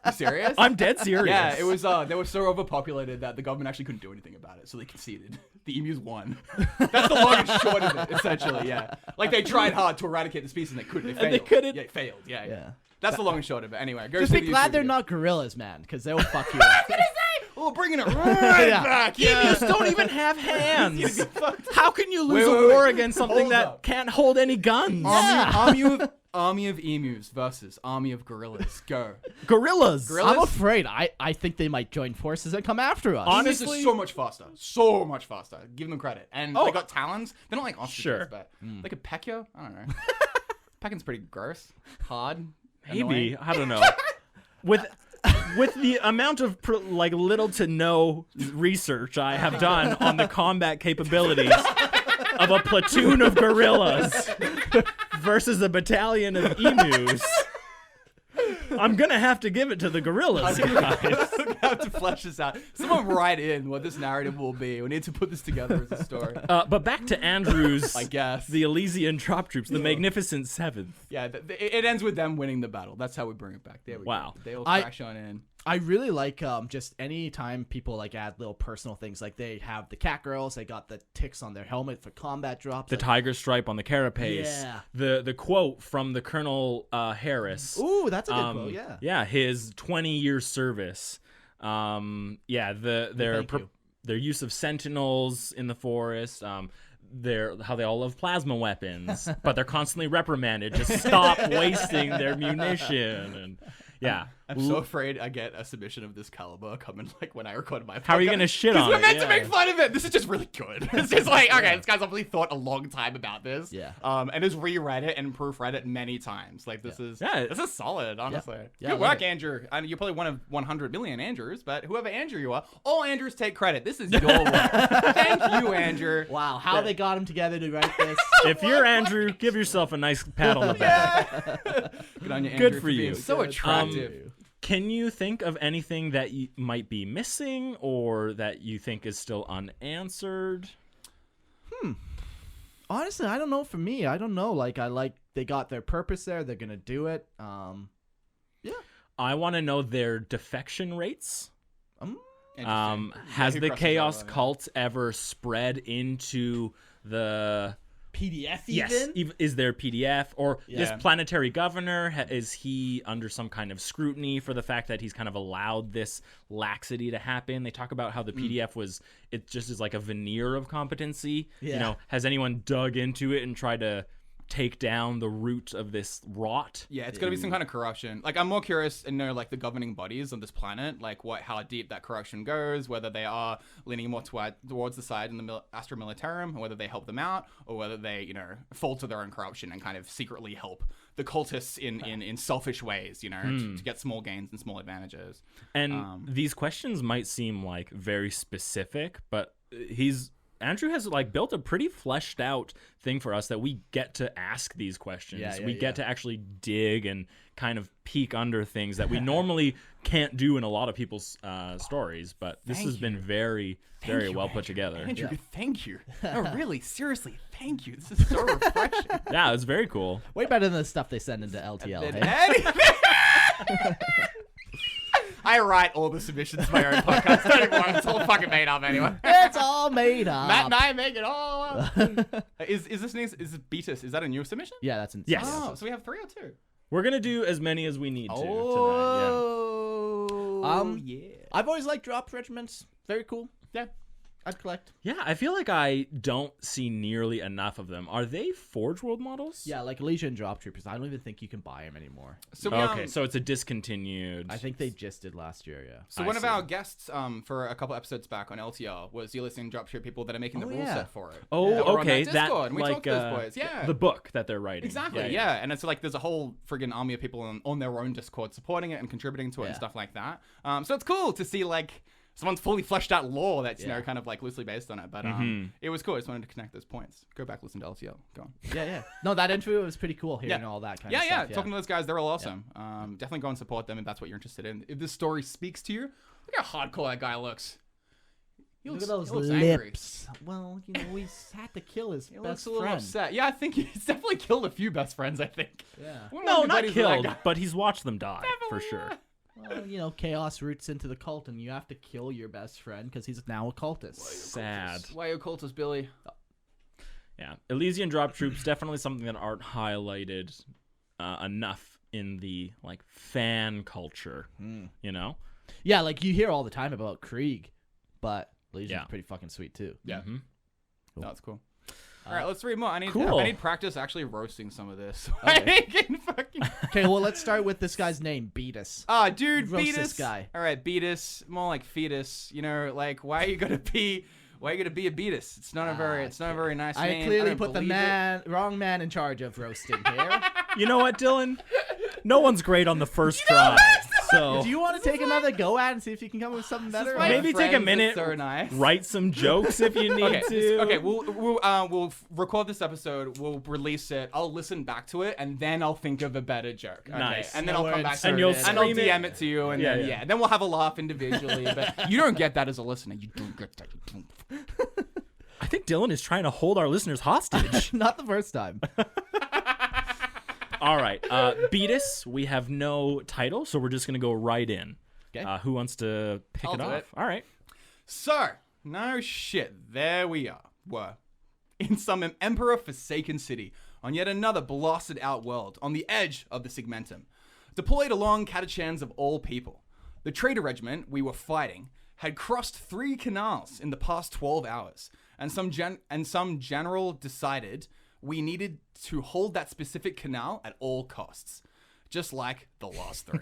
You serious? I'm dead serious. Yeah, it was. They were so overpopulated that the government actually couldn't do anything about it, so they conceded. The emus won. That's the long and short of it, essentially. Yeah, like they tried hard to eradicate the species and they couldn't. They failed. they couldn't? Yeah, failed. Yeah. Yeah. That's the long and short of it. Anyway, go Just see be the glad YouTube they're video. not gorillas, man, because they'll fuck you up. Oh, bringing it right Yeah. back. Emus Yeah. don't even have hands. How can you lose Wait, a wait, war wait. against something Hold that up. can't hold any guns? Army of emus versus army of gorillas. Go. Gorillas. I'm afraid. I think they might join forces and come after us. Emus Honestly- is so much faster. So much faster. Give them credit. And they got talons. They're not like ostriches, Sure. but they could peck you. I don't know. Pecking's pretty gross. Hard. Maybe. annoying. I don't know. With the amount of like little to no research I have done on the combat capabilities of a platoon of gorillas versus a battalion of emus, I'm gonna have to give it to the gorillas, guys. We have to flesh this out. Someone write in what this narrative will be. We need to put this together as a story. But back to Andrew's, I guess. the Elysian Trop Troops, the Magnificent Seventh. Yeah, it ends with them winning the battle. That's how we bring it back. There we Wow. go. They all crash on in. I really like just any time people like add little personal things. Like they have the cat girls, they got the ticks on their helmet for combat drops. The like, tiger stripe on the carapace. Yeah. The quote from the Colonel Harris. Ooh, that's a good quote. Yeah. Yeah, his 20-year service. Yeah, their Thank you. their use of sentinels in the forest. How they all love plasma weapons, but they're constantly reprimanded to stop wasting their munition. And yeah, I'm so afraid I get a submission of this caliber coming like when I record my podcast. How are you gonna shit on Because we're it? meant to Yeah. make fun of it. This is just really good. It's just like, okay, this guy's obviously thought a long time about this. Yeah. And has reread it and proofread it many times. Like this is solid, honestly. Yeah, Good I love work, it. Andrew. I know you're probably one of 100 million Andrews, but whoever Andrew you are, all Andrews take credit. This is your work. Thank you, Andrew. Wow, how they got them together to write this. If you're Andrew, give yourself a nice pat on the back. Good on you, Andrew, Good for being you. so attractive. Can you think of anything that might be missing or that you think is still unanswered? Honestly, I don't know. For me, I don't know. Like they got their purpose there. They're gonna do it. Yeah. I want to know their defection rates. Has who the crosses Chaos over, yeah. Cult ever spread into the PDF Yes. Is there PDF or this Yeah. planetary governor? Is he under some kind of scrutiny for the fact that he's kind of allowed this laxity to happen? They talk about how the PDF it just is like a veneer of competency. Yeah. You know, has anyone dug into it and tried to take down the root of this rot? Yeah, it's gonna be some kind of corruption. Like, I'm more curious to know, like, the governing bodies on this planet, like how deep that corruption goes, whether they are leaning more towards the side in the Astra Militarum, or whether they help them out, or whether they, you know, fall to their own corruption and kind of secretly help the cultists in selfish ways, you know, to get small gains and small advantages. And these questions might seem like very specific, but Andrew has like built a pretty fleshed out thing for us that we get to ask these questions. We get to actually dig and kind of peek under things that we normally can't do in a lot of people's stories. But this has been very well put together. Andrew, thank you. No, really, seriously, thank you. This is so refreshing. Yeah, it's very cool. Way better than the stuff they send into LTL. Than Hey? anything. I write all the submissions to my own podcast. Don't even worry, it's all fucking made up anyway. It's all made up. Matt and I make it all up. Is this Betus? Is that a new submission? Yeah, that's insane. Yes. Oh, so we have 3 or 2? We're gonna do as many as we need to tonight. Yeah. I've always liked drop regiments. Very cool. Yeah. I'd collect. Yeah, I feel like I don't see nearly enough of them. Are they Forge World models? Yeah, like Elysian drop troopers. I don't even think you can buy them anymore. So Okay, so it's a discontinued. I think they just did last year, yeah. So I one of see. our guests for a couple episodes back on LTR was the Elysian dropship people that are making the rule yeah. set for it. Oh, That were on okay. that That Discord, and we like talked to those boys. Yeah. the book that they're writing. Exactly, yeah. And it's like there's a whole friggin' army of people on their own Discord supporting it and contributing to it and stuff like that. So it's cool to see like someone's fully fleshed out lore that's, you know, kind of like loosely based on it. But it was cool. I just wanted to connect those points. Go back, listen to LTL. Go on. Yeah. No, that interview was pretty cool hearing all that kind of stuff. Talking to those guys, they're all awesome. Definitely go and support them if that's what you're interested in. If this story speaks to you, look how hardcore that guy looks. Look at those he looks angry. lips. Well, you know, we had to kill his He best looks a little friend. upset. Yeah, I think he's definitely killed a few best friends, I think. Yeah. No, not killed, but he's watched them die for sure. Well, you know, chaos roots into the cult, and you have to kill your best friend because he's now a cultist. Sad. Why are you cultist, Billy? Yeah, Elysian drop troops definitely something that aren't highlighted enough in the like fan culture. You know. Yeah, like you hear all the time about Krieg, but Legion's pretty fucking sweet too. Yeah. Mm-hmm. No, that's cool. All right, let's read more. I need practice actually roasting some of this. Okay. Fucking... Okay, well, let's start with this guy's name, Betus. Ah, dude, Roast Betus. this guy. All right, Betus, more like fetus. You know, like why are you gonna be a Betus? It's not a very nice name. I clearly don't put the believe wrong man in charge of roasting here. You know what, Dylan? No one's great on the first try. So Do you want to take another go at it and see if you can come up with something better? my maybe take a friends, minute, it's so nice. write some jokes if you need to. Okay, we'll record this episode. We'll release it. I'll listen back to it, and then I'll think of a better joke. Okay? Nice. And then I'll come back to And it, you'll and I'll scream it. DM it to you, and then we'll have a laugh individually. But you don't get that as a listener. You don't get that. You don't. I think Dylan is trying to hold our listeners hostage. Not the first time. All right, Betus, we have no title, so we're just going to go right in. Okay. Who wants to pick I'll it do off? it. All right. So, no shit. There we are. Were in some Emperor-forsaken city on yet another blasted out world on the edge of the Segmentum. Deployed along Catachans of all people. The Trader Regiment we were fighting had crossed 3 canals in the past 12 hours, and some general decided we needed to hold that specific canal at all costs, just like the last 3.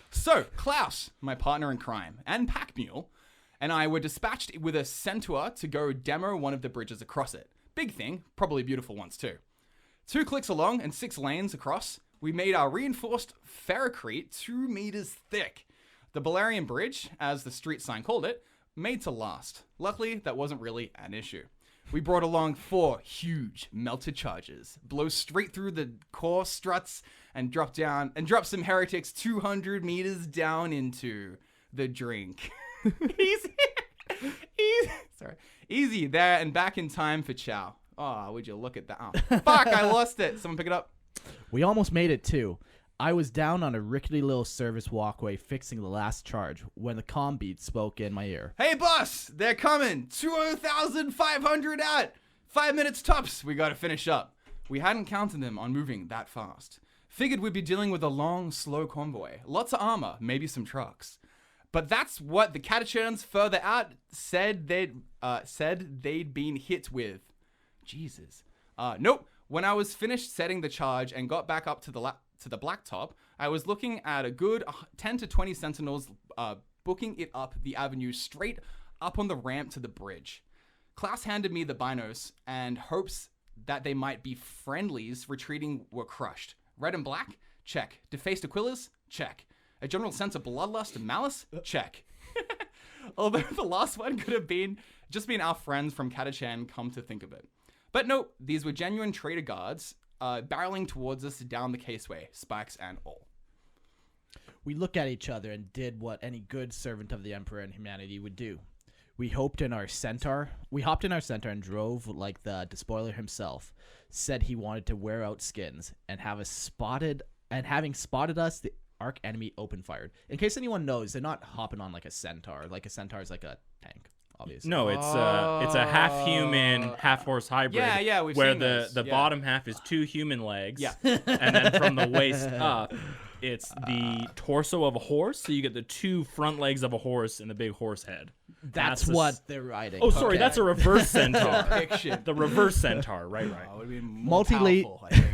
So, Klaus, my partner in crime, and Pack Mule, and I were dispatched with a centaur to go demo one of the bridges across it. Big thing, probably beautiful ones too. 2 clicks along and 6 lanes across, we made our reinforced ferrocrete 2 meters thick. The Balerian Bridge, as the street sign called it, made to last. Luckily, that wasn't really an issue. We brought along 4 huge melted charges, blow straight through the core struts and drop some heretics 200 meters down into the drink. Easy there and back in time for chow. Oh, would you look at that? Oh, fuck, I lost it. Someone pick it up. We almost made it too. I was down on a rickety little service walkway fixing the last charge when the comm beat spoke in my ear. Hey, boss, they're coming. 2,500 out. 5 minutes tops. We gotta finish up. We hadn't counted them on moving that fast. Figured we'd be dealing with a long, slow convoy. Lots of armor, maybe some trucks. But that's what the Catachans further out said they'd been hit with. Jesus. Nope. When I was finished setting the charge and got back up to the blacktop, I was looking at a good 10 to 20 sentinels booking it up the avenue straight up on the ramp to the bridge. Klaus handed me the binos and hopes that they might be friendlies retreating were crushed. Red and black? Check. Defaced Aquillas? Check. A general sense of bloodlust and malice? Check. Although the last one could have just been our friends from Catachan, come to think of it. But no, these were genuine traitor guards barreling towards us down the caseway, spikes and all. We looked at each other and did what any good servant of the Emperor and humanity would do. We hopped in our centaur and drove like the despoiler himself. Said he wanted to wear out skins and having spotted us, the arch enemy open fired. In case anyone knows, they're not hopping on like a centaur. Like a centaur is like a tank. Obviously. No, it's a half human, half horse hybrid. Yeah, where the bottom half is 2 human legs. Yeah. And then from the waist up, it's the torso of a horse. So you get the 2 front legs of a horse and the big horse head. That's what they're riding. Oh, sorry, that's a reverse centaur. Fiction. The reverse centaur, right. It would be more powerful, I think.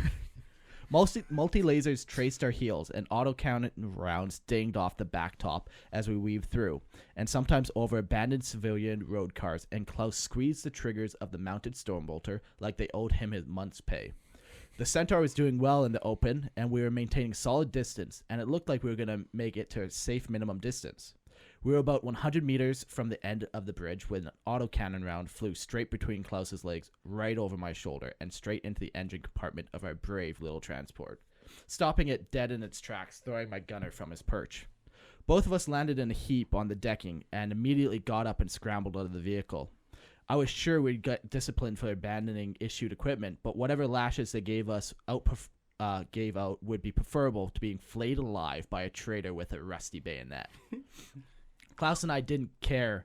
Multi-lasers traced our heels, and auto-cannon rounds dinged off the backtop as we weaved through, and sometimes over abandoned civilian road cars, and Klaus squeezed the triggers of the mounted Stormbolter like they owed him his month's pay. The Centaur was doing well in the open, and we were maintaining solid distance, and it looked like we were going to make it to a safe minimum distance. We were about 100 meters from the end of the bridge when an autocannon round flew straight between Klaus's legs, right over my shoulder, and straight into the engine compartment of our brave little transport, stopping it dead in its tracks, throwing my gunner from his perch. Both of us landed in a heap on the decking and immediately got up and scrambled out of the vehicle. I was sure we'd get disciplined for abandoning issued equipment, but whatever lashes they gave out would be preferable to being flayed alive by a traitor with a rusty bayonet. Klaus and I didn't dare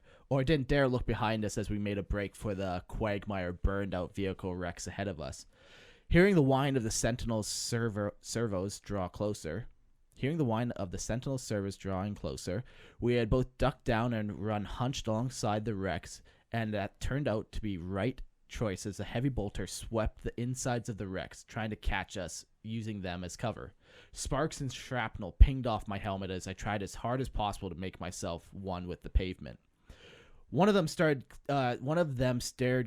look behind us as we made a break for the quagmire burned-out vehicle wrecks ahead of us. Hearing the whine of the Sentinel's servos drawing closer, we had both ducked down and run hunched alongside the wrecks, and that turned out to be right choice as a heavy bolter swept the insides of the wrecks, trying to catch us using them as cover. Sparks and shrapnel pinged off my helmet as I tried as hard as possible to make myself one with the pavement. One of them stared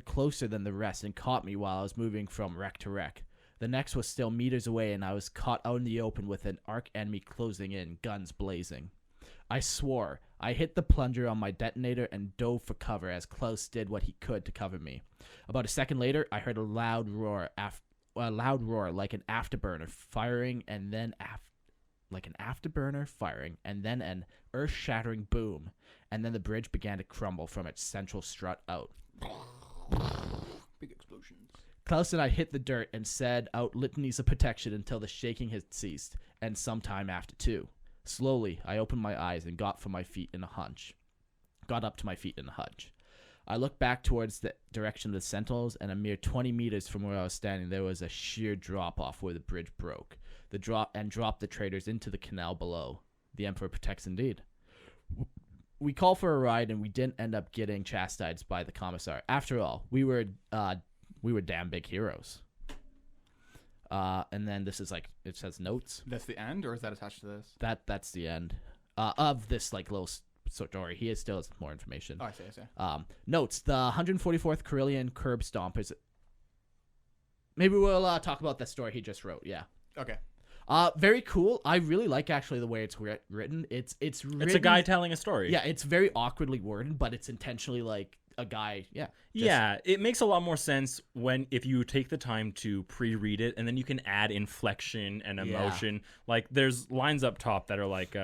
closer than the rest and caught me while I was moving from wreck to wreck. The next was still meters away, and I was caught out in the open with an arc enemy closing in, guns blazing. I swore. I hit the plunger on my detonator and dove for cover as Klaus did what he could to cover me. About a second later, I heard a loud roar like an afterburner firing, and then an earth-shattering boom, and then the bridge began to crumble from its central strut out. Big explosions. Klaus and I hit the dirt and said out litanies of protection until the shaking had ceased, and sometime after too. Slowly, I opened my eyes and got up to my feet in a hunch. I looked back towards the direction of the Sentinels, and a mere 20 meters from where I was standing, there was a sheer drop-off where the bridge broke. Dropped the traitors into the canal below. The Emperor protects indeed. We called for a ride, and we didn't end up getting chastised by the commissar. After all, we were damn big heroes. And then this is like, it says notes. That's the end, or is that attached to this? That's the end of this like little story. He still has more information. Oh, I see. Notes: the 144th Korellian curb stompers. Maybe we'll talk about that story he just wrote. Yeah. Okay. Very cool. I really like actually the way it's written. It's written, It's a guy telling a story. Yeah, it's very awkwardly worded, but it's intentionally like a guy. Yeah. Yeah, it makes a lot more sense if you take the time to pre-read it, and then you can add inflection and emotion. Like there's lines up top that are like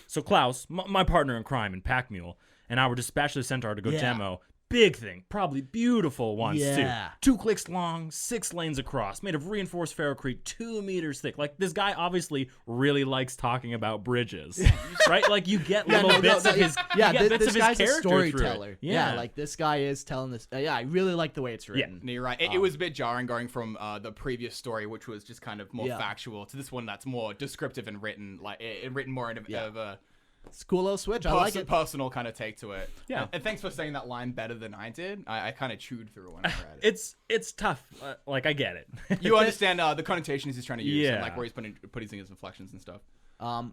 so Klaus, my partner in crime and pack mule, and I were dispatched to the Centaur to go demo. Big thing, probably beautiful ones too. 2 clicks long, 6 lanes across, made of reinforced ferrocrete, 2 meters thick. Like this guy obviously really likes talking about bridges, right? Like you get little bits of his. This guy's a storyteller. storyteller. Yeah, like this guy is telling this. I really like the way it's written. Yeah, you're right. It was a bit jarring going from the previous story, which was just kind of more factual, to this one that's more descriptive and written, like written more of a. It's a cool little switch. I like it. Personal kind of take to it. Yeah. And thanks for saying that line better than I did. I kind of chewed through when I read it. It's tough. Like I get it. You understand the connotations he's trying to use, and like where he's putting his inflections and stuff.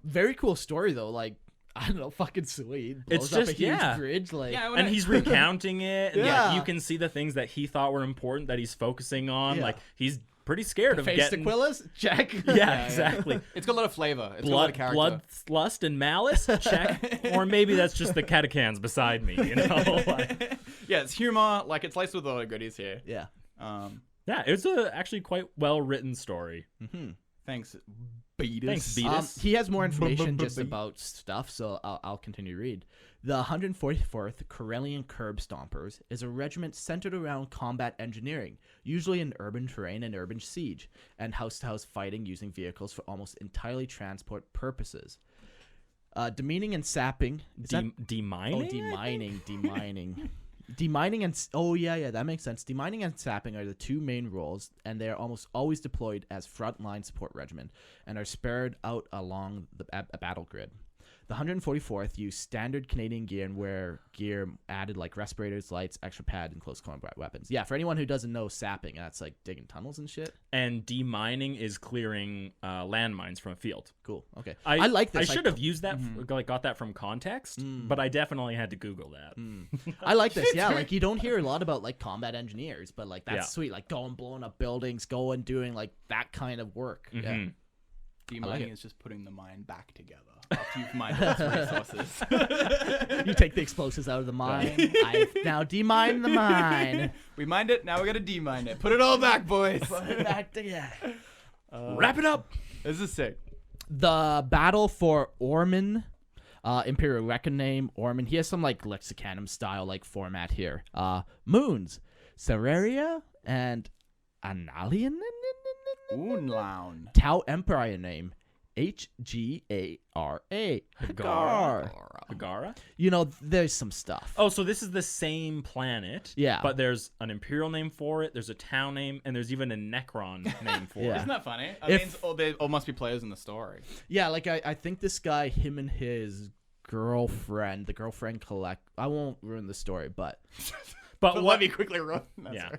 Very cool story though. Like I don't know, fucking sweet. It's just up a huge bridge, like, and he's recounting it. And like, you can see the things that he thought were important that he's focusing on. Like he's pretty scared of getting Aquilas, check. Yeah, exactly. It's got a lot of flavor. It's got a lot of character. Bloodlust and malice, check. Or maybe that's just the catechans beside me, you know? Like, yeah, it's humor. Like it's laced with a lot of goodies here. Yeah. Yeah, it's a actually quite well written story. Thanks, Betus. Thanks, Betus. He has more information just about stuff, so I'll continue to read. The 144th Korellian Curb Stompers is a regiment centered around combat engineering, usually in urban terrain and urban siege, and house-to-house fighting using vehicles for almost entirely transport purposes. Demining and sapping. Demining? Oh, demining. Demining and that makes sense. Demining and sapping are the 2 main roles, and they are almost always deployed as frontline support regiment and are spread out along a battle grid. The 144th used standard Canadian gear and wear gear added like respirators, lights, extra pad, and close combat weapons. Yeah, for anyone who doesn't know sapping, that's like digging tunnels and shit. And demining is clearing landmines from a field. Cool. Okay. I like this. I should have used that, got that from context, but I definitely had to Google that. I like this. Yeah, like you don't hear a lot about like combat engineers, but like that's sweet. Like going blowing up buildings, doing like that kind of work. Yeah. Demining is just putting the mine back together after you've mined its resources. You take the explosives out of the mine. I've now demined the mine. We mined it, now we gotta demine it. Put it all back, boys. Put it back together. Wrap it up. This is sick. The battle for Ormond, Imperial record name, Ormond. He has some like lexicanum style like format here. Moons, Seraria, and Analian. Unlaun. Tau Empire name, Hgara. Hagara? You know, there's some stuff. Oh, so this is the same planet. Yeah. But there's an Imperial name for it, there's a town name, and there's even a Necron name for it. Isn't that funny? There must be players in the story. Yeah, like I think this guy, him and his girlfriend, I won't ruin the story, but... But let me quickly run.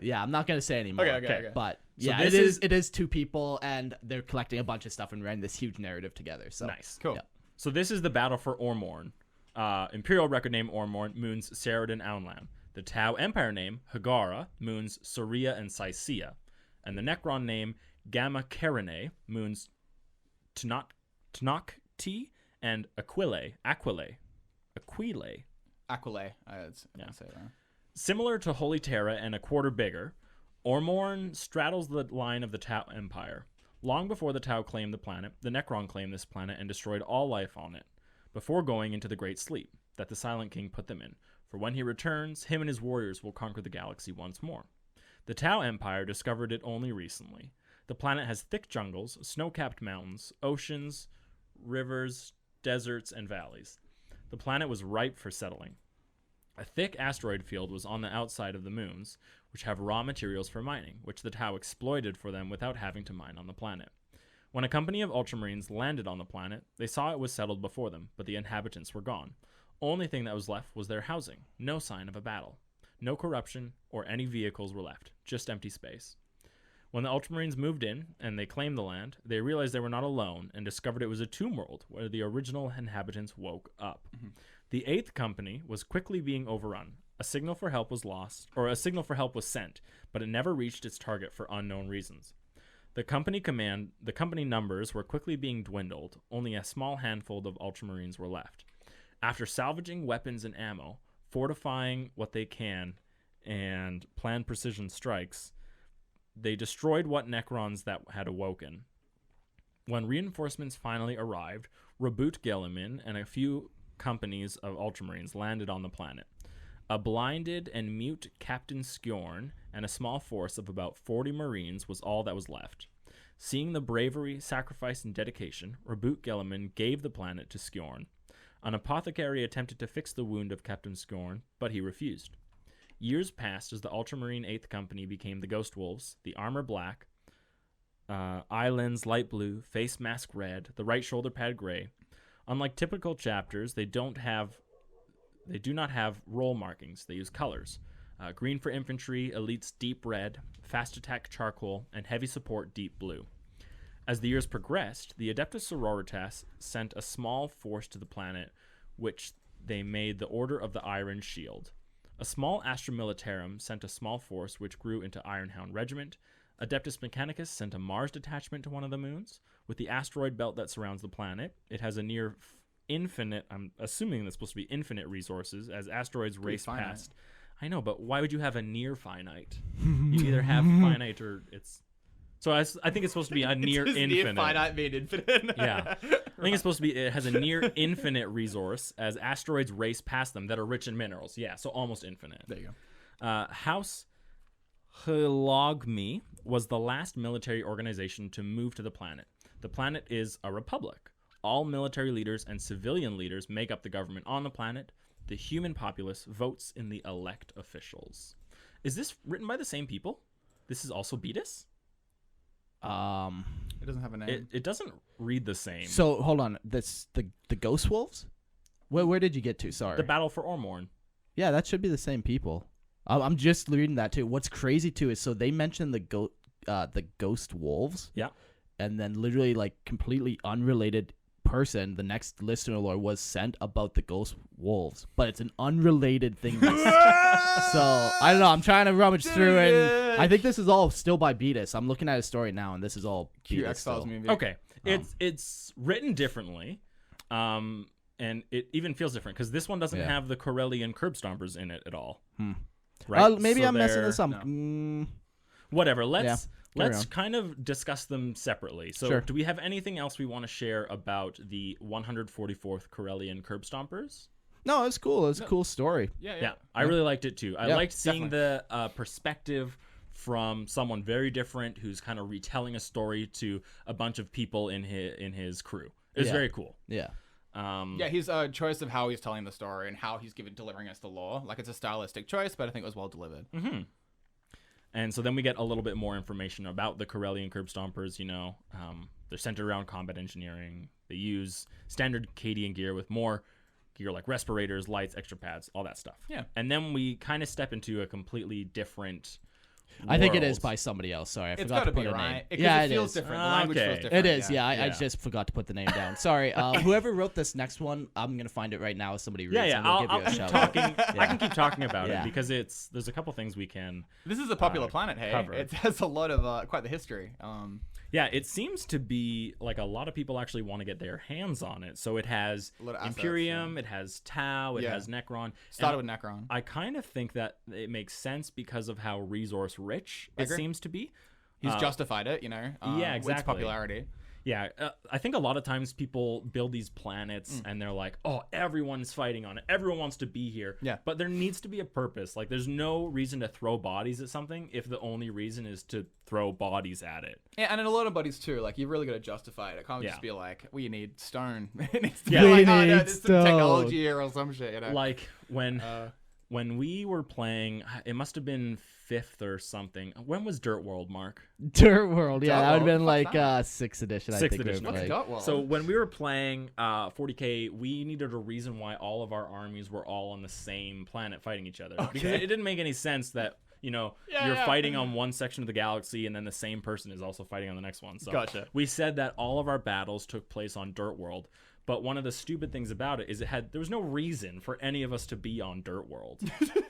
Yeah, I'm not gonna say anymore. Okay. But so yeah, it is 2 people, and they're collecting a bunch of stuff and writing this huge narrative together. So nice, cool. Yeah. So this is the battle for Ormorn. Imperial record name Ormorn, moons Ceridon Aunlan. The Tau Empire name Hagara, moons Soria and Sycia, and the Necron name Gamma Carinae, moons Tnokti and Aquile. Aquile. I'd say that. Similar to Holy Terra and a quarter bigger, Ormorn straddles the line of the Tau Empire. Long before the Tau claimed the planet, the Necron claimed this planet and destroyed all life on it, before going into the Great Sleep that the Silent King put them in. For when he returns, him and his warriors will conquer the galaxy once more. The Tau Empire discovered it only recently. The planet has thick jungles, snow-capped mountains, oceans, rivers, deserts, and valleys. The planet was ripe for settling. A thick asteroid field was on the outside of the moons, which have raw materials for mining, which the Tau exploited for them without having to mine on the planet. When a company of Ultramarines landed on the planet, they saw it was settled before them, but the inhabitants were gone. Only thing that was left was their housing, no sign of a battle. No corruption or any vehicles were left, just empty space. When the Ultramarines moved in and they claimed the land, they realized they were not alone and discovered it was a tomb world where the original inhabitants woke up. The 8th Company was quickly being overrun. A signal for help was sent, but it never reached its target for unknown reasons. The company numbers were quickly being dwindled. Only a small handful of Ultramarines were left. After salvaging weapons and ammo, fortifying what they can and plan precision strikes, they destroyed what Necrons that had awoken. When reinforcements finally arrived, Reboot Guilliman and a few companies of Ultramarines landed on the planet. A blinded and mute Captain Skjorn and a small force of about 40 Marines was all that was left. Seeing the bravery, sacrifice, and dedication, Reboot Guilliman gave the planet to Skjorn. An apothecary attempted to fix the wound of Captain Skjorn, but he refused. Years passed as the Ultramarine 8th Company became the Ghost Wolves, the Armor Black, eye lens light blue, face mask red, the right shoulder pad gray. Unlike typical chapters, they do not have role markings. They use colors. Green for infantry, elites deep red, fast attack charcoal, and heavy support deep blue. As the years progressed, the Adeptus Sororitas sent a small force to the planet, which they made the Order of the Iron Shield. A small Astra Militarum sent a small force which grew into Ironhound Regiment. Adeptus Mechanicus sent a Mars detachment to one of the moons. With the asteroid belt that surrounds the planet, it has a near infinite, I'm assuming that's supposed to be infinite resources, as asteroids race past. I know, but why would you have a near finite? You either have finite or it's... So I think it's supposed to be a near infinite. Near finite mean infinite. Yeah. I think it's supposed to be, it has a near infinite resource as asteroids race past them that are rich in minerals. Yeah, so almost infinite. There you go. House Hilogmi was the last military organization to move to the planet. The planet is a republic. All military leaders and civilian leaders make up the government on the planet. The human populace votes in the elect officials. Is this written by the same people? This is also Betus? It doesn't have a name. It doesn't read the same. So hold on, that's the Ghost Wolves. Where did you get to? Sorry. The Battle for Ormorn. Yeah, that should be the same people. I'm just reading that too. What's crazy too is so they mentioned the Ghost Wolves. Yeah. And then literally like completely unrelated person, the next listener lore was sent about the Ghost Wolves, but it's an unrelated thing. So I don't know. I'm trying to rummage through, and I think this is all still by Betus. I'm looking at his story now, and this is all Q Betus X-Files still. movie. Okay, it's written differently, and it even feels different because this one doesn't have the Korellian curb stompers in it at all. Right? Maybe So I'm messing this up. no. Whatever. Let's kind of discuss them separately. So Sure. do we have anything else we want to share about the 144th Korellian curb stompers? No, it's cool. It's a cool story. Yeah, I really liked it too. I liked seeing the perspective from someone very different who's kind of retelling a story to a bunch of people in his crew. It was very cool. Yeah. His choice of how he's telling the story and how he's delivering us the lore. Like, it's a stylistic choice, but I think it was well delivered. Mm-hmm. And so then we get a little bit more information about the Korellian curb stompers. They're centered around combat engineering. They use standard Cadian gear with more gear like respirators, lights, extra pads, all that stuff. Yeah. And then we kind of step into a completely different I think it world. is by somebody else. Sorry, I It's forgot to put a right. name. It feels different. The language feels different. It is. Yeah, I Yeah. just forgot to put the name down. Sorry. Whoever wrote this next one, I'm gonna find it right now. If somebody reads it, we'll give you a keep shout talking. out. I can keep talking about Yeah. it because there's a couple things we can. This is a popular planet, hey? cover. It has a lot of quite the history. Yeah, it seems to be like a lot of people actually want to get their hands on it. So it has A lot of assets, Imperium, it has Tau, it Yeah. has Necron. Started And with Necron. I kind of think that it makes sense because of how resource rich it agree. seems to be. He's justified it, yeah, with its exactly. popularity. Yeah, I think a lot of times people build these planets and they're like, oh, everyone's fighting on it. Everyone wants to be here. Yeah. But there needs to be a purpose. Like, there's no reason to throw bodies at something if the only reason is to throw bodies at it. Yeah, and in a lot of bodies too, like, you've really got to justify it. It can't Yeah. just be like, we need stone. It needs to Yeah. be We like, oh, no, need there's some stone. technology here or some shit, Like, when we were playing, it must have been 5th or something. When was Dirt World, Mark? Dirt World. Yeah, Dirt that would have World? been What's like that? 6th edition. I 6th think we were edition. What's playing. Dirt World? So when we were playing 40K, we needed a reason why all of our armies were all on the same planet fighting each other. Because it didn't make any sense that, you're fighting on one section of the galaxy and then the same person is also fighting on the next one. So Gotcha. we said that all of our battles took place on Dirt World. But one of the stupid things about it is there was no reason for any of us to be on Dirt World.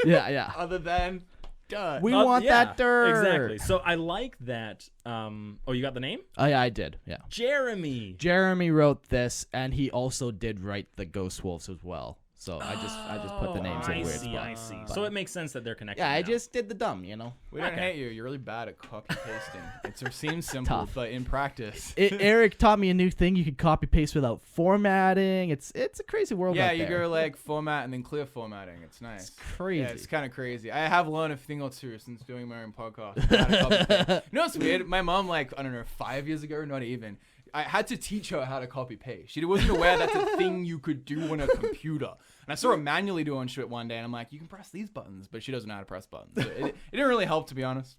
Yeah. Other than dirt. We want that dirt. Exactly. So I like that. Oh, you got the name? Oh yeah, I did. Yeah. Jeremy. Jeremy wrote this, and he also did write the Ghost Wolves as well. So I just put the names in weird spots. I see. So it makes sense that they're connected. Yeah, I now. just did the dumb, you know. We don't hate you. You're really bad at copy pasting. It seems simple, Tough. but in practice, Eric taught me a new thing. You can copy paste without formatting. It's a crazy world. yeah, out you there. go like format and then clear formatting. It's nice. It's crazy. Yeah, it's kind of crazy. I have learned a thing or two since doing my own podcast. How to copy paste. You know what's weird? My mom, like, I don't know, 5 years ago, not even, I had to teach her how to copy paste. She wasn't aware that's a thing you could do on a computer. And I saw her manually doing shit one day, and I'm like, you can press these buttons, but she doesn't know how to press buttons. So it didn't really help, to be honest.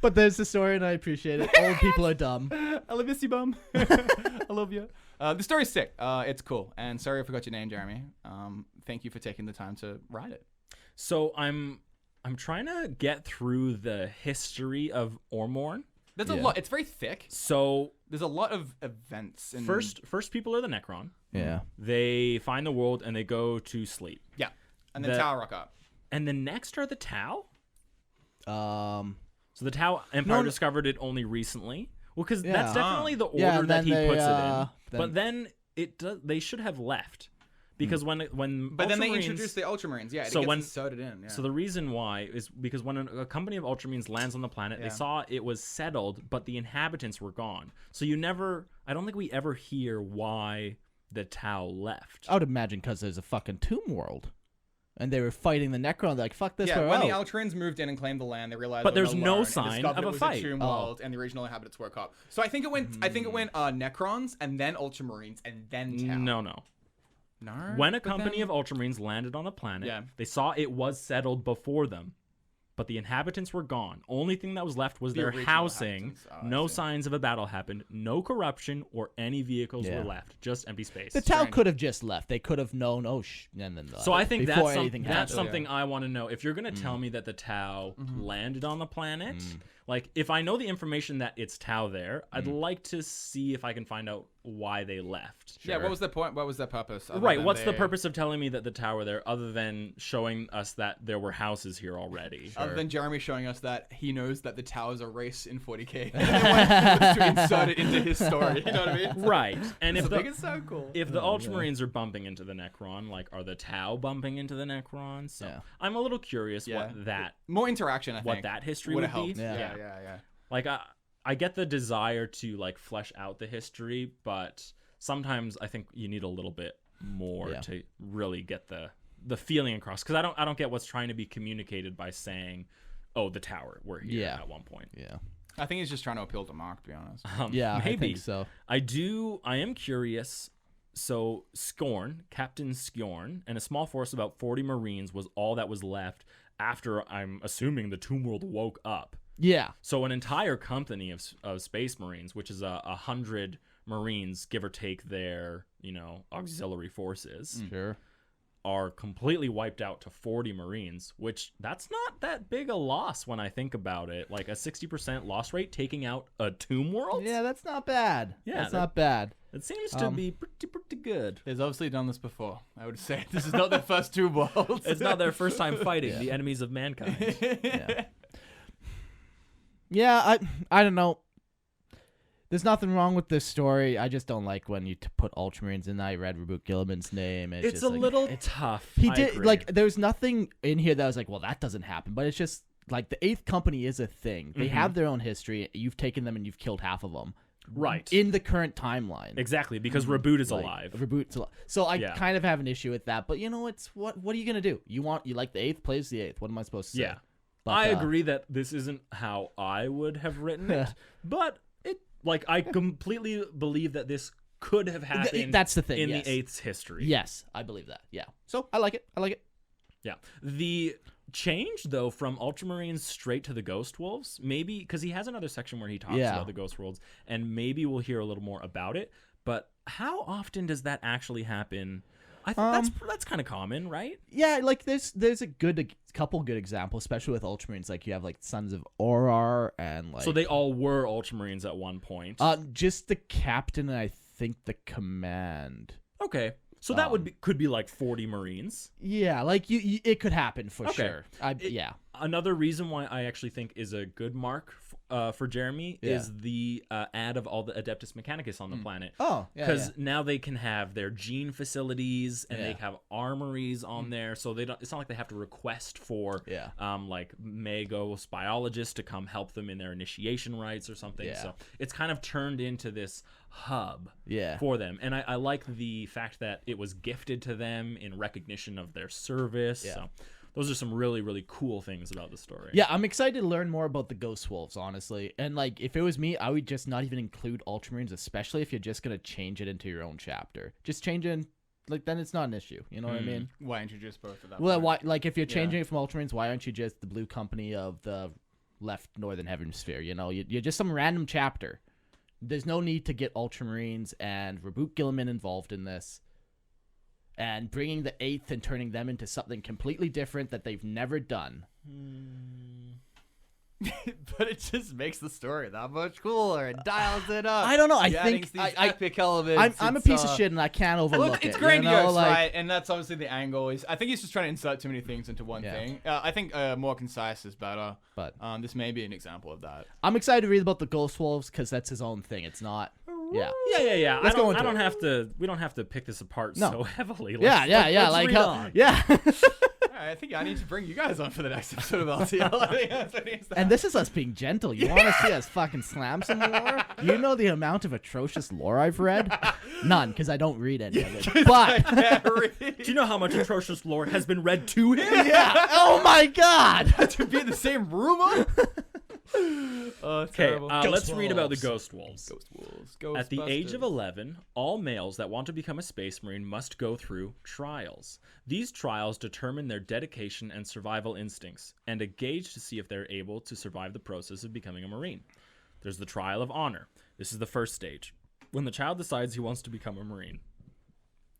But there's the story, and I appreciate it. Old people are dumb. I love you, bum. I love you. The story's sick. It's cool. And sorry I forgot your name, Jeremy. Thank you for taking the time to write it. So I'm trying to get through the history of Ormorn. There's a lot. It's very thick. So there's a lot of events. And first people are the Necron. Yeah. They find the world and they go to sleep. Yeah. And then Tau rock up. And the next are the Tau. So the Tau Empire discovered it only recently. Well, because that's definitely the order that he puts it in. But then they should have left. Because when but then they introduced the Ultramarines, yeah. So when started in, yeah. So the reason why is because when a company of Ultramarines lands on the planet, they saw it was settled, but the inhabitants were gone. So I don't think we ever hear why the Tau left. I would imagine because there's a fucking tomb world, and they were fighting the Necron. They're like, fuck this. Yeah, when the Ultramarines moved in and claimed the land, they realized. But there's no sign of a fight. Tomb world, and the original inhabitants woke up. So I think it went. Necrons and then Ultramarines and then Tau. No. No, when a company of Ultramarines landed on the planet, they saw it was settled before them, but the inhabitants were gone. Only thing that was left was their housing. No signs of a battle happened. No corruption or any vehicles were left. Just empty space. The Tau could have just left. They could have known. And then so I think that's something I want to know. If you're gonna tell me that the Tau landed on the planet, like if I know the information that it's Tau there, I'd like to see if I can find out why they left. Yeah, what was the point? What was the purpose? Right, what's the purpose of telling me that the Tau were there other than showing us that there were houses here already? Other than Jeremy showing us that he knows that the Tau is a race in 40k. And wants to insert it into his story, you know what I mean? Right. And I think it's so cool. If the Ultramarines are bumping into the Necron, like are the Tau bumping into the Necron? So I'm a little curious what that more interaction, I think. What that history would be. Yeah. Like I get the desire to like flesh out the history, but sometimes I think you need a little bit more to really get the feeling across. Because I don't get what's trying to be communicated by saying, "Oh, the tower, we're here at one point." Yeah, I think he's just trying to appeal to Mark, to be honest. Maybe. I think so. I am curious. So Captain Skjorn, and a small force of about 40 Marines was all that was left after, I'm assuming, the Tomb World woke up. Yeah. So an entire company of Space Marines, which is 100 Marines, give or take their, auxiliary forces, are completely wiped out to 40 Marines, which that's not that big a loss when I think about it. Like a 60% loss rate taking out a Tomb World? Yeah, that's not bad. Yeah, that's not bad. It seems to be pretty good. They've obviously done this before. I would say this is not their first Tomb World. It's not their first time fighting the enemies of mankind. Yeah, I don't know. There's nothing wrong with this story. I just don't like when you put Ultramarines in. I read Reboot Gilliman's name. It's just a little tough. He did there's nothing in here that was like, well, that doesn't happen. But it's just like the 8th Company is a thing. They have their own history. You've taken them and you've killed half of them. Right. In the current timeline. Exactly, because Reboot is alive. Reboot's alive. So I kind of have an issue with that. But what are you gonna do? You like the 8th, plays the 8th. What am I supposed to say? Yeah. But, I agree that this isn't how I would have written it, but I completely believe that this could have happened. That's the thing in the 8th's history. Yes, I believe that. Yeah. So I like it. Yeah. The change though from Ultramarines straight to the Ghost Wolves, maybe because he has another section where he talks about the Ghost Wolves, and maybe we'll hear a little more about it. But how often does that actually happen? I think that's kind of common, right? Yeah, like there's a couple good examples, especially with Ultramarines. Like you have like Sons of Auror and like. So they all were Ultramarines at one point. Just the captain and I think the command. Okay, so that could be like 40 Marines. Yeah, like it could happen for sure. Another reason why I actually think is a good mark for Jeremy is the add of all the Adeptus Mechanicus on the planet. Oh, yeah. Because now they can have their gene facilities and they have armories on there, so they don't. It's not like they have to request for like Magos biologists to come help them in their initiation rites or something. Yeah. So it's kind of turned into this hub Yeah. for them, and I like the fact that it was gifted to them in recognition of their service. Yeah. So those are some really, really cool things about the story. Yeah, I'm excited to learn more about the Ghost Wolves, honestly. And, like, if it was me, I would just not even include Ultramarines, especially if you're just going to change it into your own chapter. Just change it, like, then it's not an issue. You know what I mean? Why introduce both of them? Well, why, like, if you're changing it from Ultramarines, why aren't you just the Blue Company of the left Northern Hemisphere? You know, you're just some random chapter. There's no need to get Ultramarines and Reboot Gilliman involved in this. And bringing the 8th and turning them into something completely different that they've never done. But it just makes the story that much cooler. It dials it up. I don't know. I You're think adding these epic elements. I'm a piece of shit and I can't overlook Look, it's it. grandiose, you know? Like, right? And that's obviously the angle. I think he's just trying to insert too many things into one thing. I think more concise is better. But this may be an example of that. I'm excited to read about the Ghost Wolves because that's his own thing. It's not. Yeah. Yeah. Let's go into I don't have to. We don't have to pick this apart so heavily. Let's read on. Yeah. I think I need to bring you guys on for the next episode of LTL. I think that's what needs to And this is us being gentle. You want to see us fucking slam some lore? You know the amount of atrocious lore I've read? None, because I don't read any of it. But do you know how much atrocious lore has been read to him? yeah. Oh my god. to be in the same room. Okay, let's read about the Ghost Wolves. Ghost Wolves. At the age of 11, all males that want to become a Space Marine must go through trials. These trials determine their dedication and survival instincts, and a gauge to see if they're able to survive the process of becoming a Marine. There's the Trial of Honor. This is the first stage. When the child decides he wants to become a Marine,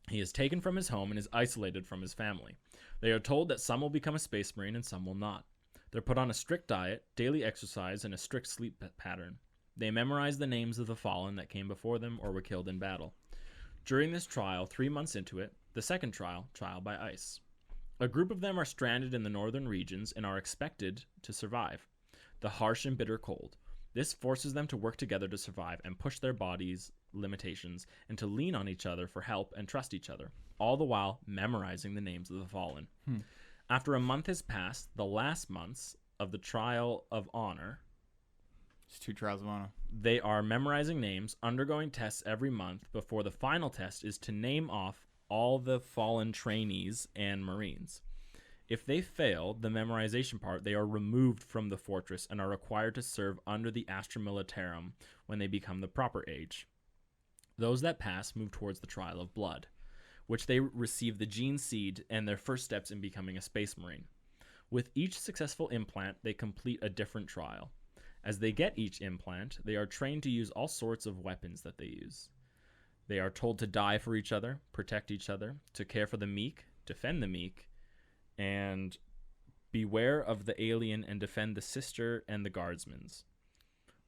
he is taken from his home and is isolated from his family. They are told that some will become a Space Marine and some will not. They're put on a strict diet, daily exercise, and a strict sleep pattern. They memorize the names of the fallen that came before them or were killed in battle. During this trial, 3 months into it, the second trial by ice. A group of them are stranded in the northern regions and are expected to survive the harsh and bitter cold. This forces them to work together to survive and push their bodies' limitations and to lean on each other for help and trust each other, all the while memorizing the names of the fallen. After a month has passed, the last months of the Trial of Honor, it's 2 Trials of Honor. They are memorizing names, undergoing tests every month before the final test is to name off all the fallen trainees and Marines. If they fail the memorization part, they are removed from the fortress and are required to serve under the Astra Militarum when they become the proper age. Those that pass move towards the Trial of Blood, which they receive the gene seed and their first steps in becoming a Space Marine. With each successful implant, they complete a different trial. As they get each implant, they are trained to use all sorts of weapons that they use. They are told to die for each other, protect each other, to care for the meek, defend the meek, and beware of the alien and defend the sister and the guardsmen's.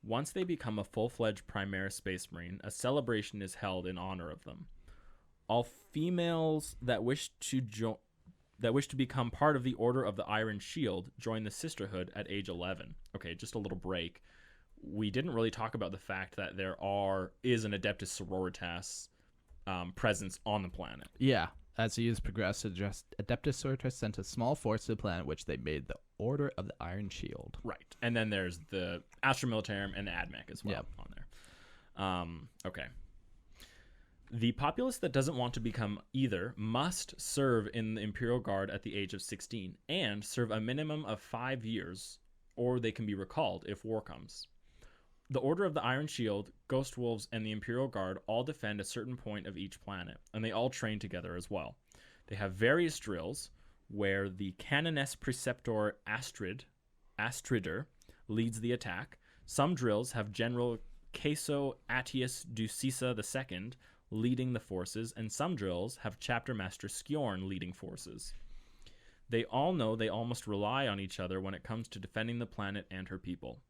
Once they become a full-fledged Primaris Space Marine, a celebration is held in honor of them. All females that wish to become part of the Order of the Iron Shield join the Sisterhood at age 11. Okay, just a little break. We didn't really talk about the fact that there is an Adeptus Sororitas presence on the planet. Yeah. As the years progressed, Adeptus Sororitas sent a small force to the planet, which they made the Order of the Iron Shield. Right. And then there's the Astra Militarum and the AdMech as well on there. Okay. The populace that doesn't want to become either must serve in the Imperial Guard at the age of 16 and serve a minimum of 5 years, or they can be recalled if war comes. The Order of the Iron Shield, Ghost Wolves, and the Imperial Guard all defend a certain point of each planet, and they all train together as well. They have various drills where the Canoness Preceptor Astrider leads the attack. Some drills have General Caeso Attius Ducisa II leading the forces, and some drills have Chapter Master Skjorn leading forces. They all know they all must rely on each other when it comes to defending the planet and her people.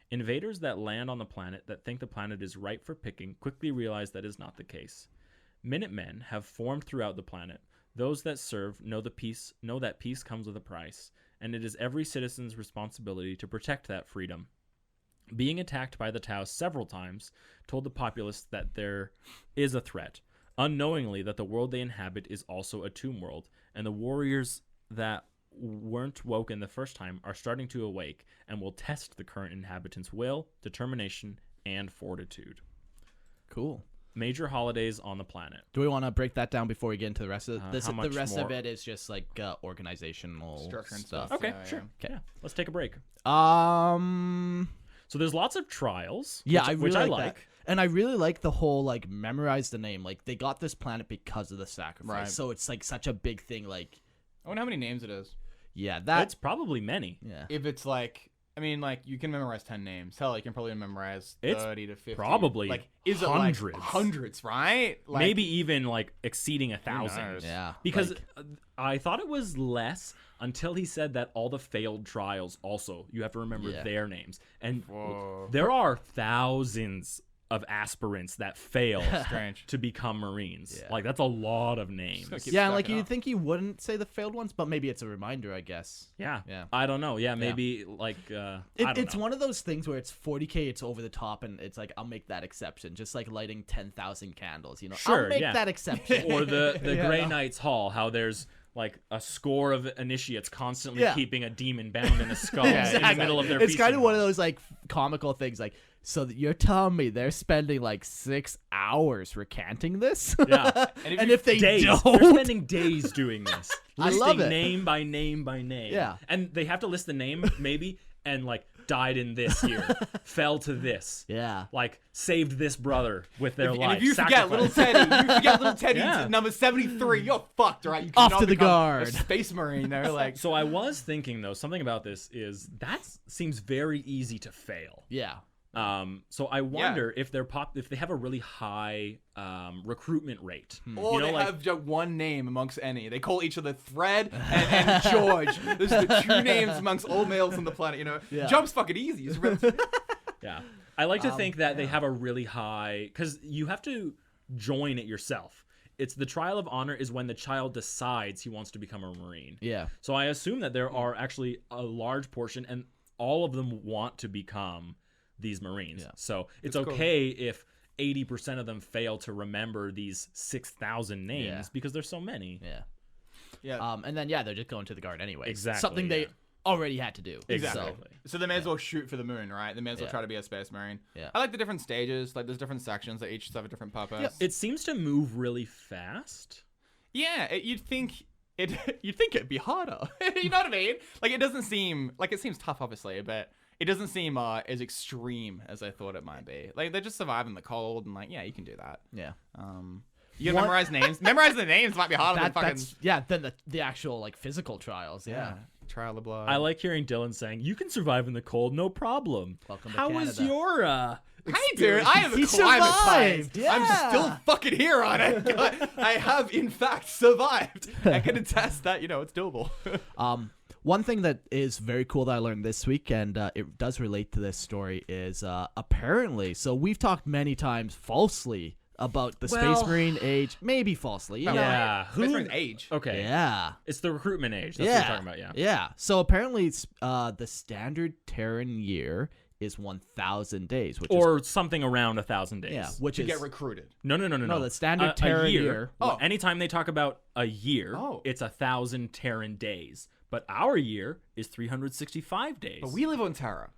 Invaders that land on the planet that think the planet is ripe for picking quickly realize that is not the case. Minutemen have formed throughout the planet. Those that serve know that peace comes with a price, and it is every citizen's responsibility to protect that freedom. Being attacked by the Tau several times told the populace that there is a threat, unknowingly that the world they inhabit is also a tomb world, and the warriors that weren't woken the first time are starting to awake and will test the current inhabitants' will, determination, and fortitude. Cool. Major holidays on the planet. Do we want to break that down before we get into the rest of this? How much the rest more? of it is just like organizational Structure and stuff. stuff. Okay, Yeah, sure. yeah. Yeah, let's take a break. So there's lots of trials. yeah, which I really like. that. And I really like the whole like memorize the name. Like they got this planet because of the sacrifice. Right. So it's like such a big thing. Like I wonder how many names it is. yeah, that It's probably many. yeah. If it's like, I mean, like you can memorize 10 names. Hell, you can probably memorize It's 30 to 50. probably like is hundreds. it like hundreds, right? Like, Maybe even like exceeding 1,000. knows? Yeah. Because like, I thought it was less until he said that all the failed trials also, you have to remember Yeah. their names. And Whoa. there are thousands of aspirants that fail Strange. to become Marines. Yeah. Like, that's a lot of names. gonna keep yeah, stacking like you'd up. think you wouldn't say the failed ones, but maybe it's a reminder, I guess. Yeah. Yeah. I don't know. Yeah, maybe like, I don't It's know. one of those things where it's 40K, it's over the top, and it's like I'll make that exception, just like lighting 10,000 candles. You know, Sure, I'll make yeah. that exception. Or the Yeah, Grey no. Knights Hall, how there's like a score of initiates constantly Yeah. keeping a demon bound in a skull Yeah, in the middle of their It's kind feasting of one of hall. those like comical things, like so that you're telling me they're spending like 6 hours recanting this. Yeah. And if they days. They're don't, spending days doing this. I Listing love it. name by name by name. Yeah. And they have to list the name, maybe, and like died in this year, fell to this. yeah. Like saved this brother with their And life. if you forget little sacrificed. Teddy, you forget little Teddy Yeah. to number 73, you're fucked, right? You Off cannot to the become guard. A space marine. They're like, So I was thinking though, something about this is that seems very easy to fail. Yeah. So I wonder if if they have a really high recruitment rate. or You know, they like- have just one name amongst any. They call each other Fred and George. Those are the two names amongst all males on the planet. You know, Yeah. Jump's fucking easy. It's relative- Yeah. I like to think that they have a really high, because you have to join it yourself. It's the trial of honor is when the child decides he wants to become a Marine. Yeah. So I assume that there are actually a large portion, and all of them want to become these Marines. Yeah. So it's That's cool. okay if 80% of them fail to remember these 6,000 names Yeah. because there's so many. Yeah. yeah. And then they're just going to the guard anyway. Exactly, Something they yeah. already had to do. Exactly. So they may as well shoot for the moon, right? They may as well Yeah. try to be a space marine. Yeah. I like the different stages. Like there's different sections that each have a different purpose. It seems to move really fast. Yeah, you'd think it'd be harder. You know what I mean? Like it doesn't seem like it seems tough, obviously, but it doesn't seem as extreme as I thought it might be. Like they're just surviving the cold, and like yeah, you can do that. Yeah. You gotta memorize names. Memorize the names might be harder than fucking Then the actual like physical trials. Yeah. trial of blood. I like hearing Dylan saying, "You can survive in the cold, no problem." Welcome to How was Canada. your Hey, dude, I have He acclimatized. survived, I'm yeah. still fucking here on it. I have, in fact, survived. I can attest that, it's doable. One thing that is very cool that I learned this week, and it does relate to this story, is apparently, so we've talked many times falsely about the Space Marine age, maybe falsely. You know? Yeah. Space Marine's age. Okay. Yeah. It's the recruitment age. That's what you're talking about, yeah. Yeah. So apparently, it's, the standard Terran year is 1,000 days, which is Or something around 1,000 days. which To is get recruited. No. the standard A Terran year. year. Oh. Anytime they talk about a year, Oh. it's 1,000 Terran days. But our year is 365 days. But we live on Terra.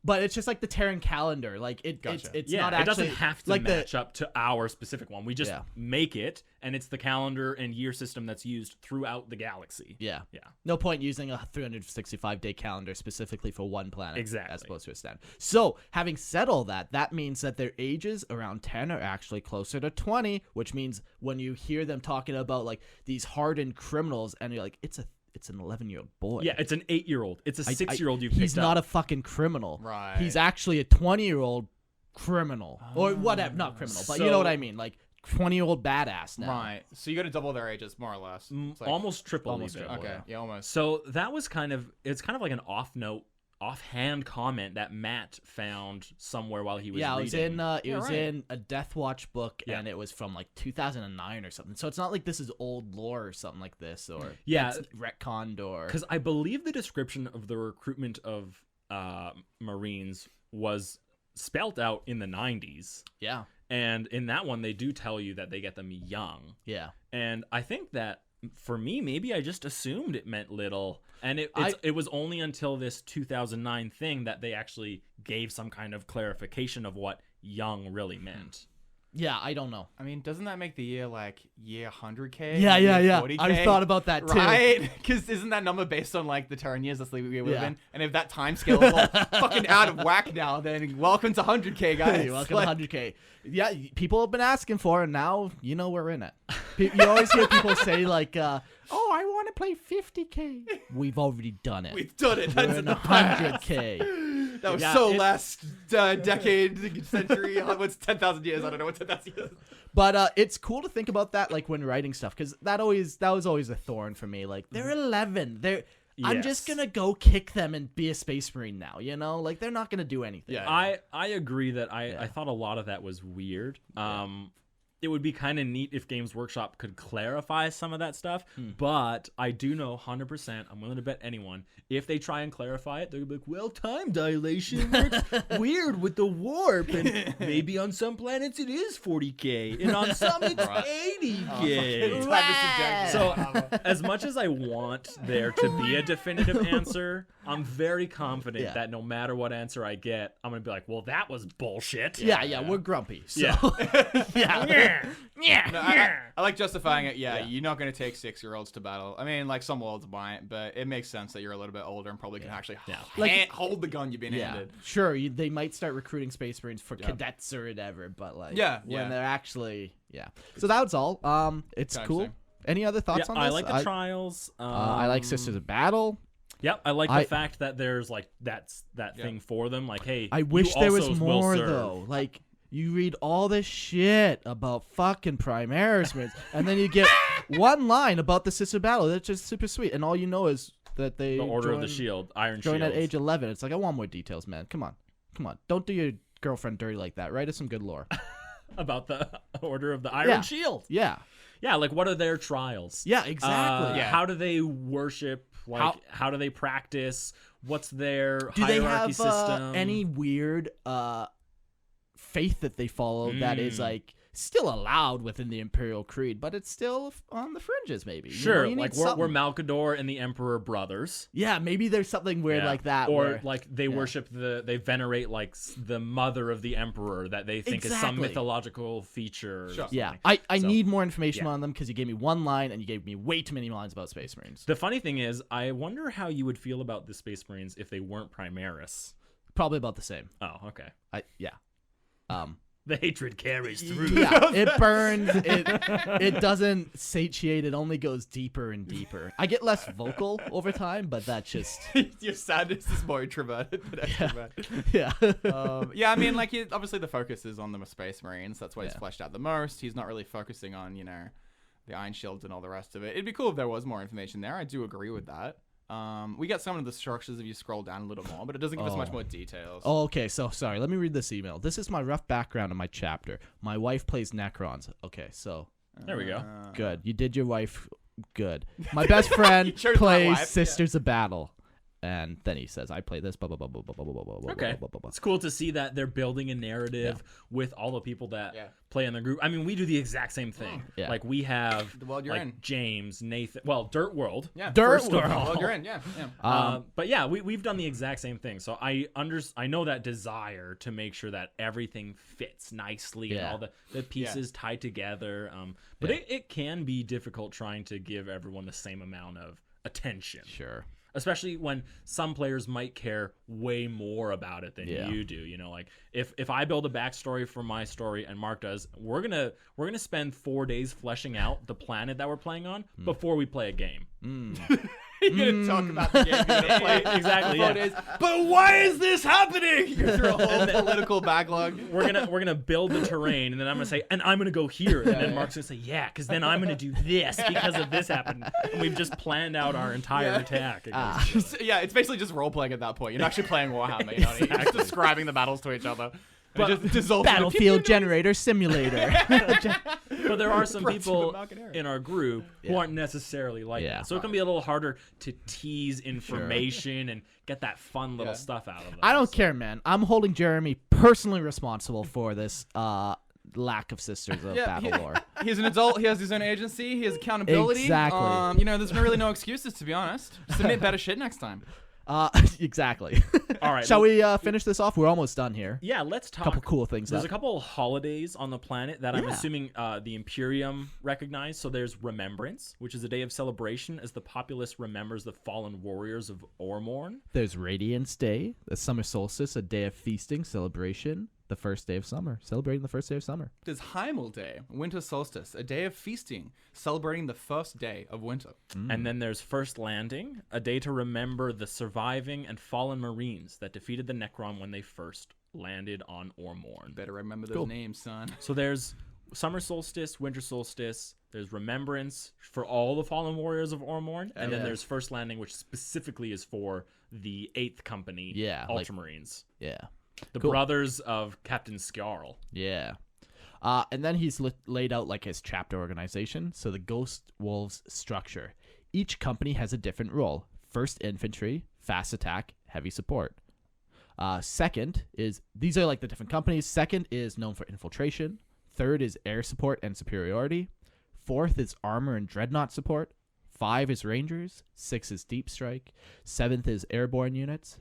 But it's just like the Terran calendar. Like Gotcha. it's yeah, not it actually doesn't have to like match up to our specific one. We just Yeah. make it, and it's the calendar and year system that's used throughout the galaxy. Yeah. Yeah. No point using a 365-day calendar specifically for one planet. Exactly. As opposed to a standard. So, having said all that, that means that their ages around 10 are actually closer to 20, which means when you hear them talking about like these hardened criminals, and you're like, it's an 11-year-old boy. Yeah, it's an 8-year-old. It's a 6-year-old you picked He's not up. a fucking criminal. Right. He's actually a 20-year-old criminal. Or whatever. Not criminal, but you know what I mean. Like, 20-year-old badass now. Right. So you got to double their ages, more or less. It's like- Almost triple. almost even. triple. Okay. Yeah, almost. So that was it's kind of like an off offhand comment that Matt found somewhere while he was reading. It was in a Death Watch book, and it was from like 2009 or something. So it's not like this is old lore or something like this, or it's retconned, or because I believe the description of the recruitment of Marines was spelt out in the 90s. Yeah, and in that one they do tell you that they get them young. Yeah, and I think that for me, maybe I just assumed it meant little. And it was only until this 2009 thing that they actually gave some kind of clarification of what young really meant. Yeah, I don't know. I mean, doesn't that make the year like year 100K? Yeah. 40K? I thought about that too. Right? Because isn't that number based on like the Terran years that's the we live in? And if that time scale is all fucking out of whack now, then welcome to 100K, guys. Welcome to 100K. Yeah, people have been asking for it, and now you know we're in it. You always hear people say like, "Oh, I want to play 50K." We've already done it. We've done it. That's we're in 100K. That was last decade, century. What's 10,000 years? I don't know what 10,000 years. But it's cool to think about that, like when writing stuff, because that was always a thorn for me. Like they're 11. I'm just gonna go kick them and be a Space Marine now. You know, like they're not gonna do anything. Yeah, I agree that I thought a lot of that was weird. It would be kind of neat if Games Workshop could clarify some of that stuff, but I do know 100%, I'm willing to bet anyone, if they try and clarify it, they're going to be like, well, time dilation works weird with the warp, and maybe on some planets it is 40K, and on some it's 80K. So as much as I want there to be a definitive answer, I'm very confident that no matter what answer I get, I'm going to be like, well, that was bullshit. Yeah, we're grumpy. So. I like justifying it. You're not going to take 6-year-olds to battle. I mean, like some worlds might, but it makes sense that you're a little bit older and probably can actually hold the gun you've been handed. Sure, they might start recruiting Space Marines for cadets or whatever, but like when they're actually So that's all. It's cool. Any other thoughts on this? I like the trials. I like Sisters of Battle. Yep, I like the fact that there's like that thing for them. Like, hey, I wish there was more though. Like. You read all this shit about fucking Primaris, and then you get one line about the Sister Battle. That's just super sweet. And all you know is that they the Order of the Shield, Iron Shield. Join at age 11. It's like, I want more details, man. Come on. Don't do your girlfriend dirty like that. Write us some good lore. About the Order of the Iron Shield. Yeah. Yeah, like what are their trials? Yeah, exactly. How do they worship? Like, how do they practice? What's their hierarchy system? Do they have any weird... faith that they follow that is like still allowed within the Imperial Creed, but it's still on the fringes, maybe. Sure, you know, like we're Malkador and the Emperor brothers. Yeah, maybe there's something weird like that. Or like they worship they venerate like the mother of the Emperor that they think is some mythological feature. Or yeah, I need more information on them because you gave me one line and you gave me way too many lines about Space Marines. The funny thing is, I wonder how you would feel about the Space Marines if they weren't Primaris. Probably about the same. Oh, okay. The hatred carries through. Yeah, it burns. It doesn't satiate. It only goes deeper and deeper. I get less vocal over time, but that's just your sadness is more introverted than extroverted. Yeah. I mean, like obviously the focus is on the Space Marines. That's why he's fleshed out the most. He's not really focusing on the Iron Shields and all the rest of it. It'd be cool if there was more information there. I do agree with that. We get some of the structures if you scroll down a little more, but it doesn't give us much more details. Oh, okay. So, sorry. Let me read this email. This is my rough background on my chapter. My wife plays Necrons. Okay, so. There we go. Good. You did your wife good. My best friend plays Sisters of Battle. And then he says, I play this, blah, blah, blah, blah, blah, blah, blah, blah, okay. blah, blah, blah. It's cool to see that they're building a narrative with all the people that play in their group. I mean, we do the exact same thing. Yeah. Like, we have the world you're in. James, Nathan, Dirt World. Yeah, Dirt World. World you're in, but yeah, we've done the exact same thing. So I know that desire to make sure that everything fits nicely and all the pieces tied together. But it can be difficult trying to give everyone the same amount of attention. Sure. Especially when some players might care way more about it than you do. You know, like if I build a backstory for my story and Mark does, we're gonna spend 4 days fleshing out the planet that we're playing on before we play a game. You're gonna talk about the game you're gonna play. Exactly. Yeah. But why is this happening? You go through a whole political backlog. We're gonna build the terrain, and then I'm gonna say, and I'm gonna go here, and then Mark's gonna say, yeah, because then I'm gonna do this because of this happened. And we've just planned out our entire attack. It's basically just role playing at that point. You're not actually playing Warhammer. You know, you're just describing the battles to each other. But Battlefield Generator Simulator. But there are some people in our group who aren't necessarily like that. So it can be a little harder to tease information and get that fun little stuff out of them. I don't care, man. I'm holding Jeremy personally responsible for this lack of Sisters of Battle Lore. He's an adult. He has his own agency. He has accountability. Exactly. There's really no excuses, to be honest. Submit better shit next time. Exactly. All right. Shall we finish this off? We're almost done here. Yeah, let's talk. A couple cool things. There's a couple holidays on the planet that I'm assuming the Imperium recognized. So there's Remembrance, which is a day of celebration as the populace remembers the fallen warriors of Ormorn. There's Radiance Day, the summer solstice, a day of feasting, celebration. The first day of summer, celebrating the first day of summer. There's Heimel Day, winter solstice, a day of feasting, celebrating the first day of winter. And then there's First Landing, a day to remember the surviving and fallen Marines that defeated the Necron when they first landed on Ormorn. Better remember those names, son. So there's summer solstice, winter solstice, there's Remembrance for all the fallen warriors of Ormorn, and then there's First Landing, which specifically is for the 8th Company Ultramarines. The brothers of Captain Skjarl. Yeah. And then he's laid out like his chapter organization. So the Ghost Wolves structure. Each company has a different role. First, infantry, fast attack, heavy support. Second is, these are like the different companies. Second is known for infiltration. Third is air support and superiority. Fourth is armor and dreadnought support. 5 is rangers. 6 is deep strike. 7th is airborne units.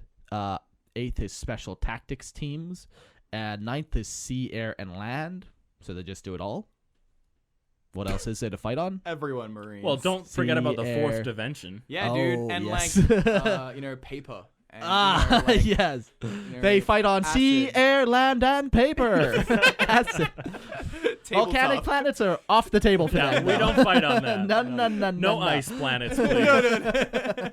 8th is special tactics teams, and 9th is sea, air, and land. So they just do it all. What else is there to fight on? Everyone, Marines. Well, don't forget about the 4th dimension. Yeah, dude, and yes. Paper. And, yes. They fight on acid. Sea, air, land, and paper. That's it. Volcanic planets are off the table for that. We don't fight on that. No ice planets, please.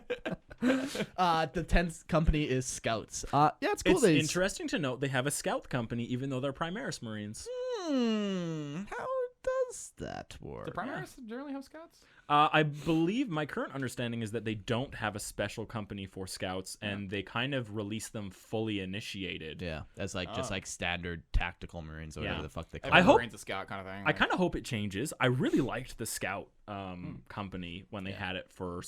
The 10th company is Scouts. It's cool. It's interesting to note they have a Scout company, even though they're Primaris Marines. How does that work? Do Primaris generally have Scouts? I believe my current understanding is that they don't have a special company for Scouts, and they kind of release them fully initiated. Yeah, as just like standard tactical Marines or whatever the fuck they call it. Marines a Scout kind of thing. I kind of hope it changes. I really liked the Scout company when they had it for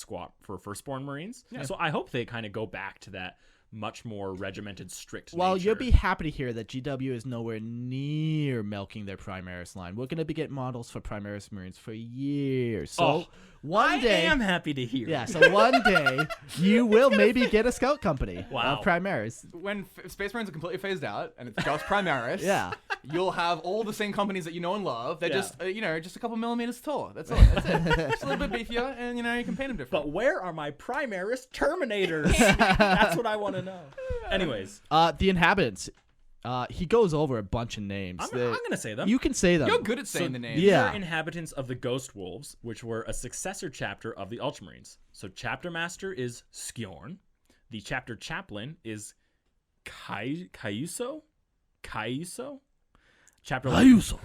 Firstborn Marines. Yeah. So I hope they kind of go back to that much more regimented, strict Well, nature. You'll be happy to hear that GW is nowhere near milking their Primaris line. We're going to be getting models for Primaris Marines for years. So one day... I am happy to hear. Yeah, so one day you will maybe get a Scout company of Primaris. When Space Marines are completely phased out and it's just Primaris, you'll have all the same companies that you know and love. They're just, just a couple millimeters taller. That's all. That's it. Just a little bit beefier, and, you can paint them different. But where are my Primaris Terminators? That's what I want to know. Anyways. The Inhabitants. He goes over a bunch of names. I'm going to say them. You can say them. You're good at saying the names. These are Inhabitants of the Ghost Wolves, which were a successor chapter of the Ultramarines. So Chapter Master is Skjorn. The Chapter Chaplain is Cayuso? Chapter Cayuso.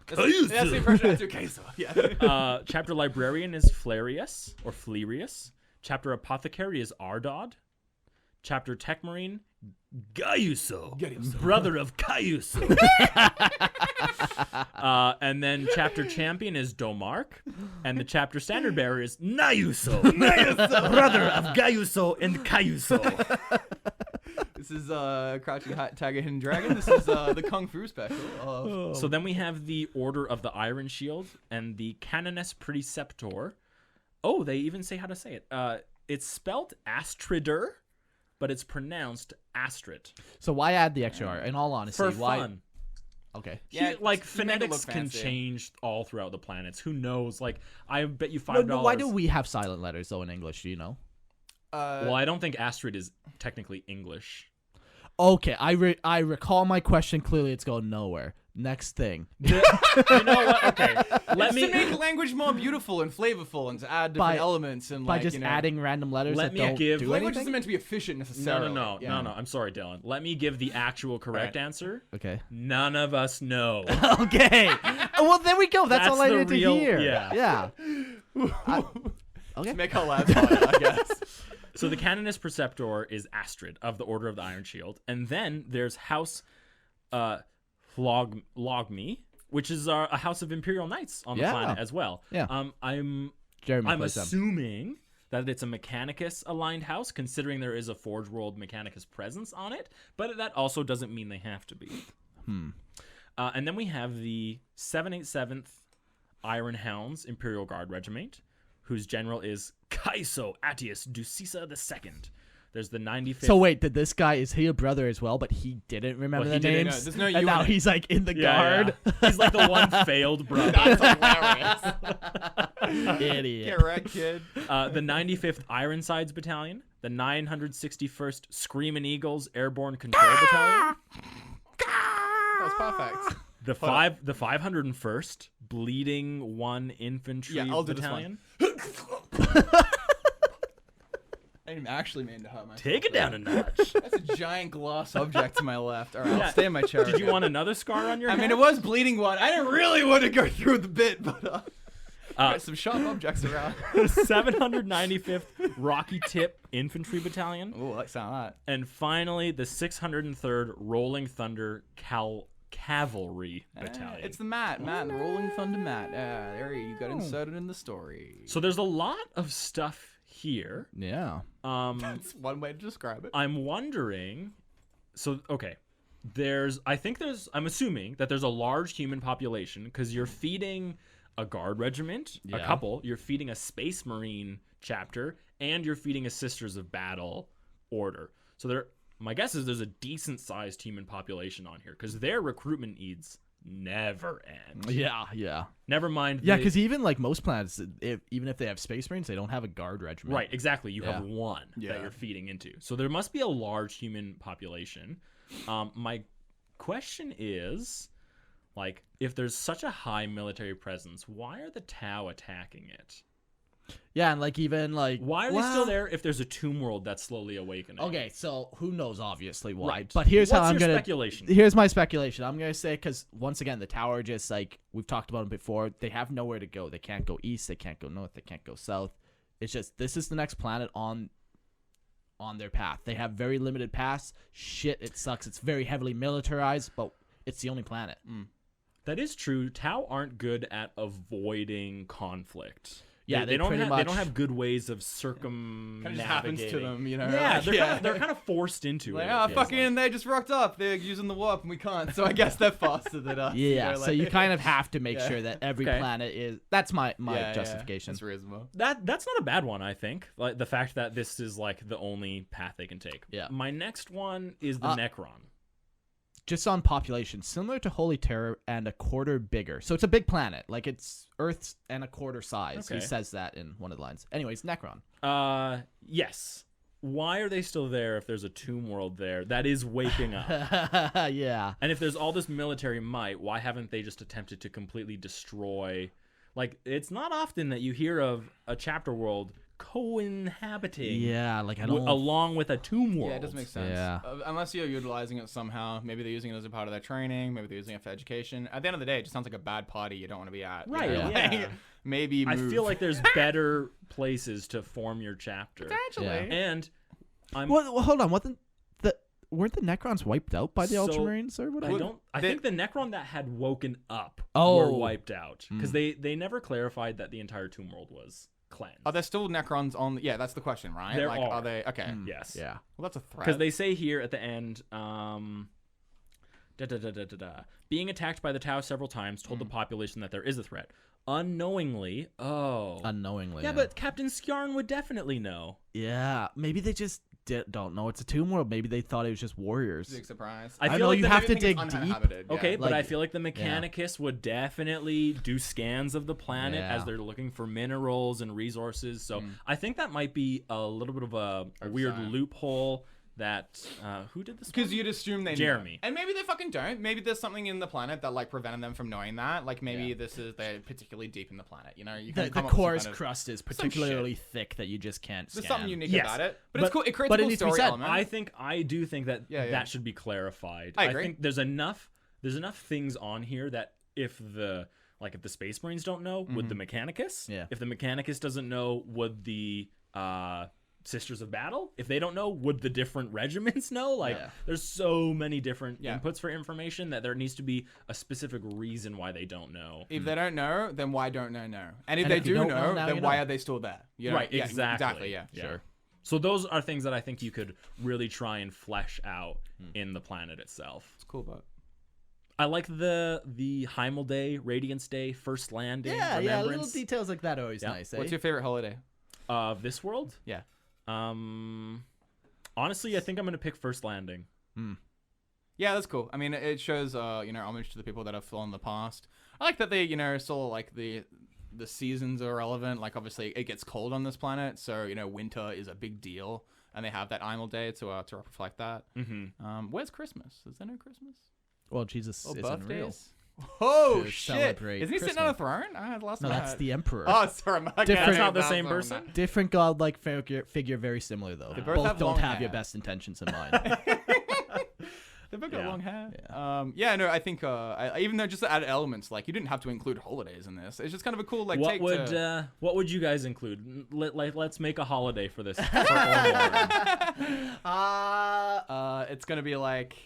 That's the impression after Queso. Yeah. Chapter Librarian is Flarius or Flerius. Chapter Apothecary is Ardod. Chapter Tech Marine, Gayuso, brother of Cayuso. And then Chapter Champion is Domark. And the Chapter Standard Bearer is Nayuso, brother of Gayuso and Cayuso. This is Crouching Tiger, Hidden Dragon. This is the Kung Fu special. So then we have the Order of the Iron Shield and the Canones Preceptor. Oh, they even say how to say it. It's spelled Astrider, but it's pronounced Astrid. So why add the extra R? In all honesty, for why? Fun. Okay. Yeah, phonetics can change all throughout the planets. Who knows? I bet you $5. No, why do we have silent letters though in English? Do you know? Well, I don't think Astrid is technically English. Okay, I recall my question clearly. It's going nowhere. Next thing. You know what? Okay, let To me make language more beautiful and flavorful and to add different elements and by like, just adding random letters Let that me don't give- do language anything. isn't meant to be efficient necessarily. no. I'm sorry, Dylan. Let me give the actual correct answer. Okay. None of us know. Okay. Well, there we go. That's all I the needed real- to hear. yeah. Okay. Make our lives harder, I guess. So the Canonist Preceptor is Astrid of the Order of the Iron Shield, and then there's House Logme, which is a house of Imperial Knights on the planet as well. Yeah. I'm Jeremy plays them. assuming that it's a Mechanicus aligned house, considering there is a Forge World Mechanicus presence on it, but that also doesn't mean they have to be. And then we have the 787th Ironhounds Imperial Guard Regiment, whose general is Kaiso Attius Ducisa II. There's the 95th. So wait, did this guy, is he a brother as well, but he didn't remember Well, he the didn't names? There's no and you now in it. he's like in the guard. Yeah. He's like the one failed brother. That's hilarious. Idiot. Get wrecked, kid. The 95th Ironsides Battalion, the 961st Screamin' Eagles Airborne Control Battalion, That was perfect. the 501st Bleeding One Infantry I'll do this one. Battalion. I didn't actually mean to hurt myself. Take it down a notch. That's a giant glass object to my left. All right, I'll stay in my chair. Did you again. want another scar on your I head? mean, it was bleeding one. I didn't really want to go through the bit, but there's some sharp objects around. 795th Rocky Tip Infantry Battalion. Oh, I sound that. And finally, the 603rd Rolling Thunder Cavalry Battalion. It's the Matt, the Rolling Thunder Matt. There you got inserted in the story. So there's a lot of stuff here. Yeah. That's one way to describe it. I'm wondering. So okay, I'm assuming that there's a large human population because you're feeding a guard regiment, a couple. You're feeding a Space Marine chapter, and you're feeding a Sisters of Battle order. So my guess is there's a decent sized human population on here because their recruitment needs never end. Yeah. Never mind. Yeah, because even like most planets, even if they have Space Marines, they don't have a guard regiment. Right, exactly. You have one that you're feeding into. So there must be a large human population. My question is, like, if there's such a high military presence, why are the Tau attacking it? Yeah, and like even like why are they still there if there's a tomb world that's slowly awakening? Okay, so who knows? Obviously, why? Right. But here's how I'm your gonna. speculation? Here's my speculation. I'm gonna say because once again, the tower just like we've talked about them before. They have nowhere to go. They can't go east. They can't go north. They can't go south. It's just this is the next planet on their path. They have very limited paths. Shit, it sucks. It's very heavily militarized, but it's the only planet. That is true. Tau aren't good at avoiding conflict. Yeah, they don't pretty have good ways of circumnavigating. Kind of just happens to them, you know? Yeah, Like, they're kind of forced into like, it. oh, it feels fucking, they just rocked up. They're using the warp and we can't. So I guess they're faster than us. Yeah, know, so like- you kind of have to make sure that every Okay. planet is. That's my Yeah, justification. That's reasonable. That's not a bad one, I think. Like the fact that this is like the only path they can take. Yeah. My next one is the Necron. Just on population, similar to Holy Terror and a quarter bigger. So it's a big planet. Like it's Earth's and a quarter size. He Okay. says that in one of the lines. Anyways, Necron. Yes. Why are they still there if there's a tomb world there that is waking up? Yeah. And if there's all this military might, why haven't they just attempted to completely destroy? Like, it's not often that you hear of a chapter world co-inhabiting Yeah, like I don't. along with a tomb world. Yeah, it doesn't make sense. Yeah. Unless you're utilizing it somehow. Maybe they're using it as a part of their training. Maybe they're using it for education. At the end of the day, it just sounds like a bad party you don't want to be at. you Right, know? yeah. Like, maybe I move. feel like there's better places to form your chapter. Potentially. Yeah. And I'm Well, hold on. Weren't the Necrons wiped out by the So, Ultramarines or whatever? I think the Necron that had woken up Oh. were wiped out because they never clarified that the entire tomb world was cleansed. Are there still Necrons on? Yeah, that's the question, right? There like, are. they? Okay. Yes. Yeah. Well, that's a threat. Because they say here at the end, being attacked by the Tau several times told the population that there is a threat. Unknowingly, Unknowingly. yeah, but Captain Skjarn would definitely know. Yeah, maybe they just don't know it's a tomb world. Maybe they thought it was just warriors. Big surprise. I I feel know like you the- have to Maybe dig it's deep. uninhabited, yeah. Okay, but Like- I feel like the Mechanicus would definitely do scans of the planet Yeah. as they're looking for minerals and resources. So I think that might be a little bit of a weird Oversight. loophole that who did this? Because you'd assume they Jeremy. know. And maybe they fucking don't. Maybe there's something in the planet that like prevented them from knowing that. Like maybe they're particularly deep in the planet. You know, you can the core's crust is particularly thick that you just can't. There's scan. something unique about it, but it's cool. It creates but a it cool needs to be story said. element. I do think that that should be clarified. I agree. think there's enough things on here that if the Space Marines don't know, would the Mechanicus? Yeah. If the Mechanicus doesn't know, would the Sisters of Battle? If they don't know, would the different regiments know? Like, there's so many different inputs for information that there needs to be a specific reason why they don't know. If they don't know, then why don't they know? And if they do know, then why are they still there? You know? Right, Yeah, exactly. Yeah, sure. So those are things that I think you could really try and flesh out in the planet itself. It's cool, but I like the Heimel Day, Radiance Day, First Landing. Yeah, little details like that are always nice. What's your favorite holiday? Of this world? Yeah. Honestly, I think I'm gonna pick First Landing. Yeah, that's cool. I mean, it shows homage to the people that have fallen in the past. I like that they still like the seasons are relevant. Like obviously it gets cold on this planet, so winter is a big deal, and they have that Heimel Day to reflect that. Where's Christmas? Is there no Christmas? Well, Jesus is birthdays? unreal. Oh To shit! celebrate Isn't he sitting on a throne? No, that's the Emperor. Oh, sorry, That's not the same person. Different godlike figure, very similar though. They Both both have don't long have your hair. best intentions in mind. They've both got long hair. Yeah. No, I think even though just to add elements, like you didn't have to include holidays in this. It's just kind of a cool like What take would to... what would you guys include? Let's make a holiday for this. For Ormond. It's gonna be like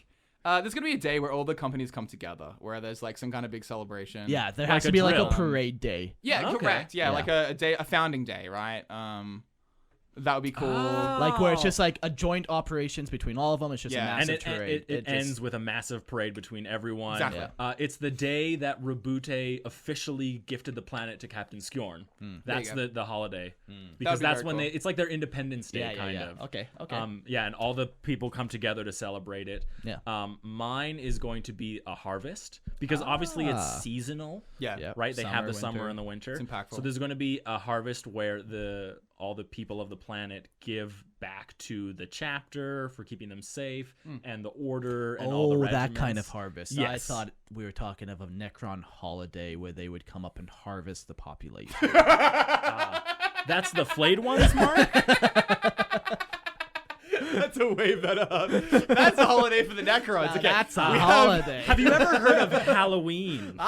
there's gonna be a day where all the companies come together, where there's like some kind of big celebration. Yeah, there Like has to a be like drill. a parade day. Yeah, Okay. correct. Yeah, Yeah. like a founding day, right? That would be cool. Like where it's just like a joint operations between all of them. It's just a Yeah. And massive parade. it ends with a massive parade between everyone. Exactly. It's the day that Rabute officially gifted the planet to Captain Skjorn. That's There you the holiday. That Because would be that's very when cool. it's like their Independence Day Yeah, kind yeah. of. Okay. And all the people come together to celebrate it. Yeah. Mine is going to be a harvest because obviously it's seasonal. Yeah. Yep. Right, they have the Summer, summer winter. and the winter. It's impactful. So there's going to be a harvest where all the people of the planet give back to the chapter for keeping them safe and the order and all the regiments. That kind of harvest. Yes. I thought we were talking of a Necron holiday where they would come up and harvest the population. That's the flayed ones, Mark. That's a way better. That's a holiday for the Necrons. Okay. That's a holiday. Have you ever heard of Halloween? It'd be so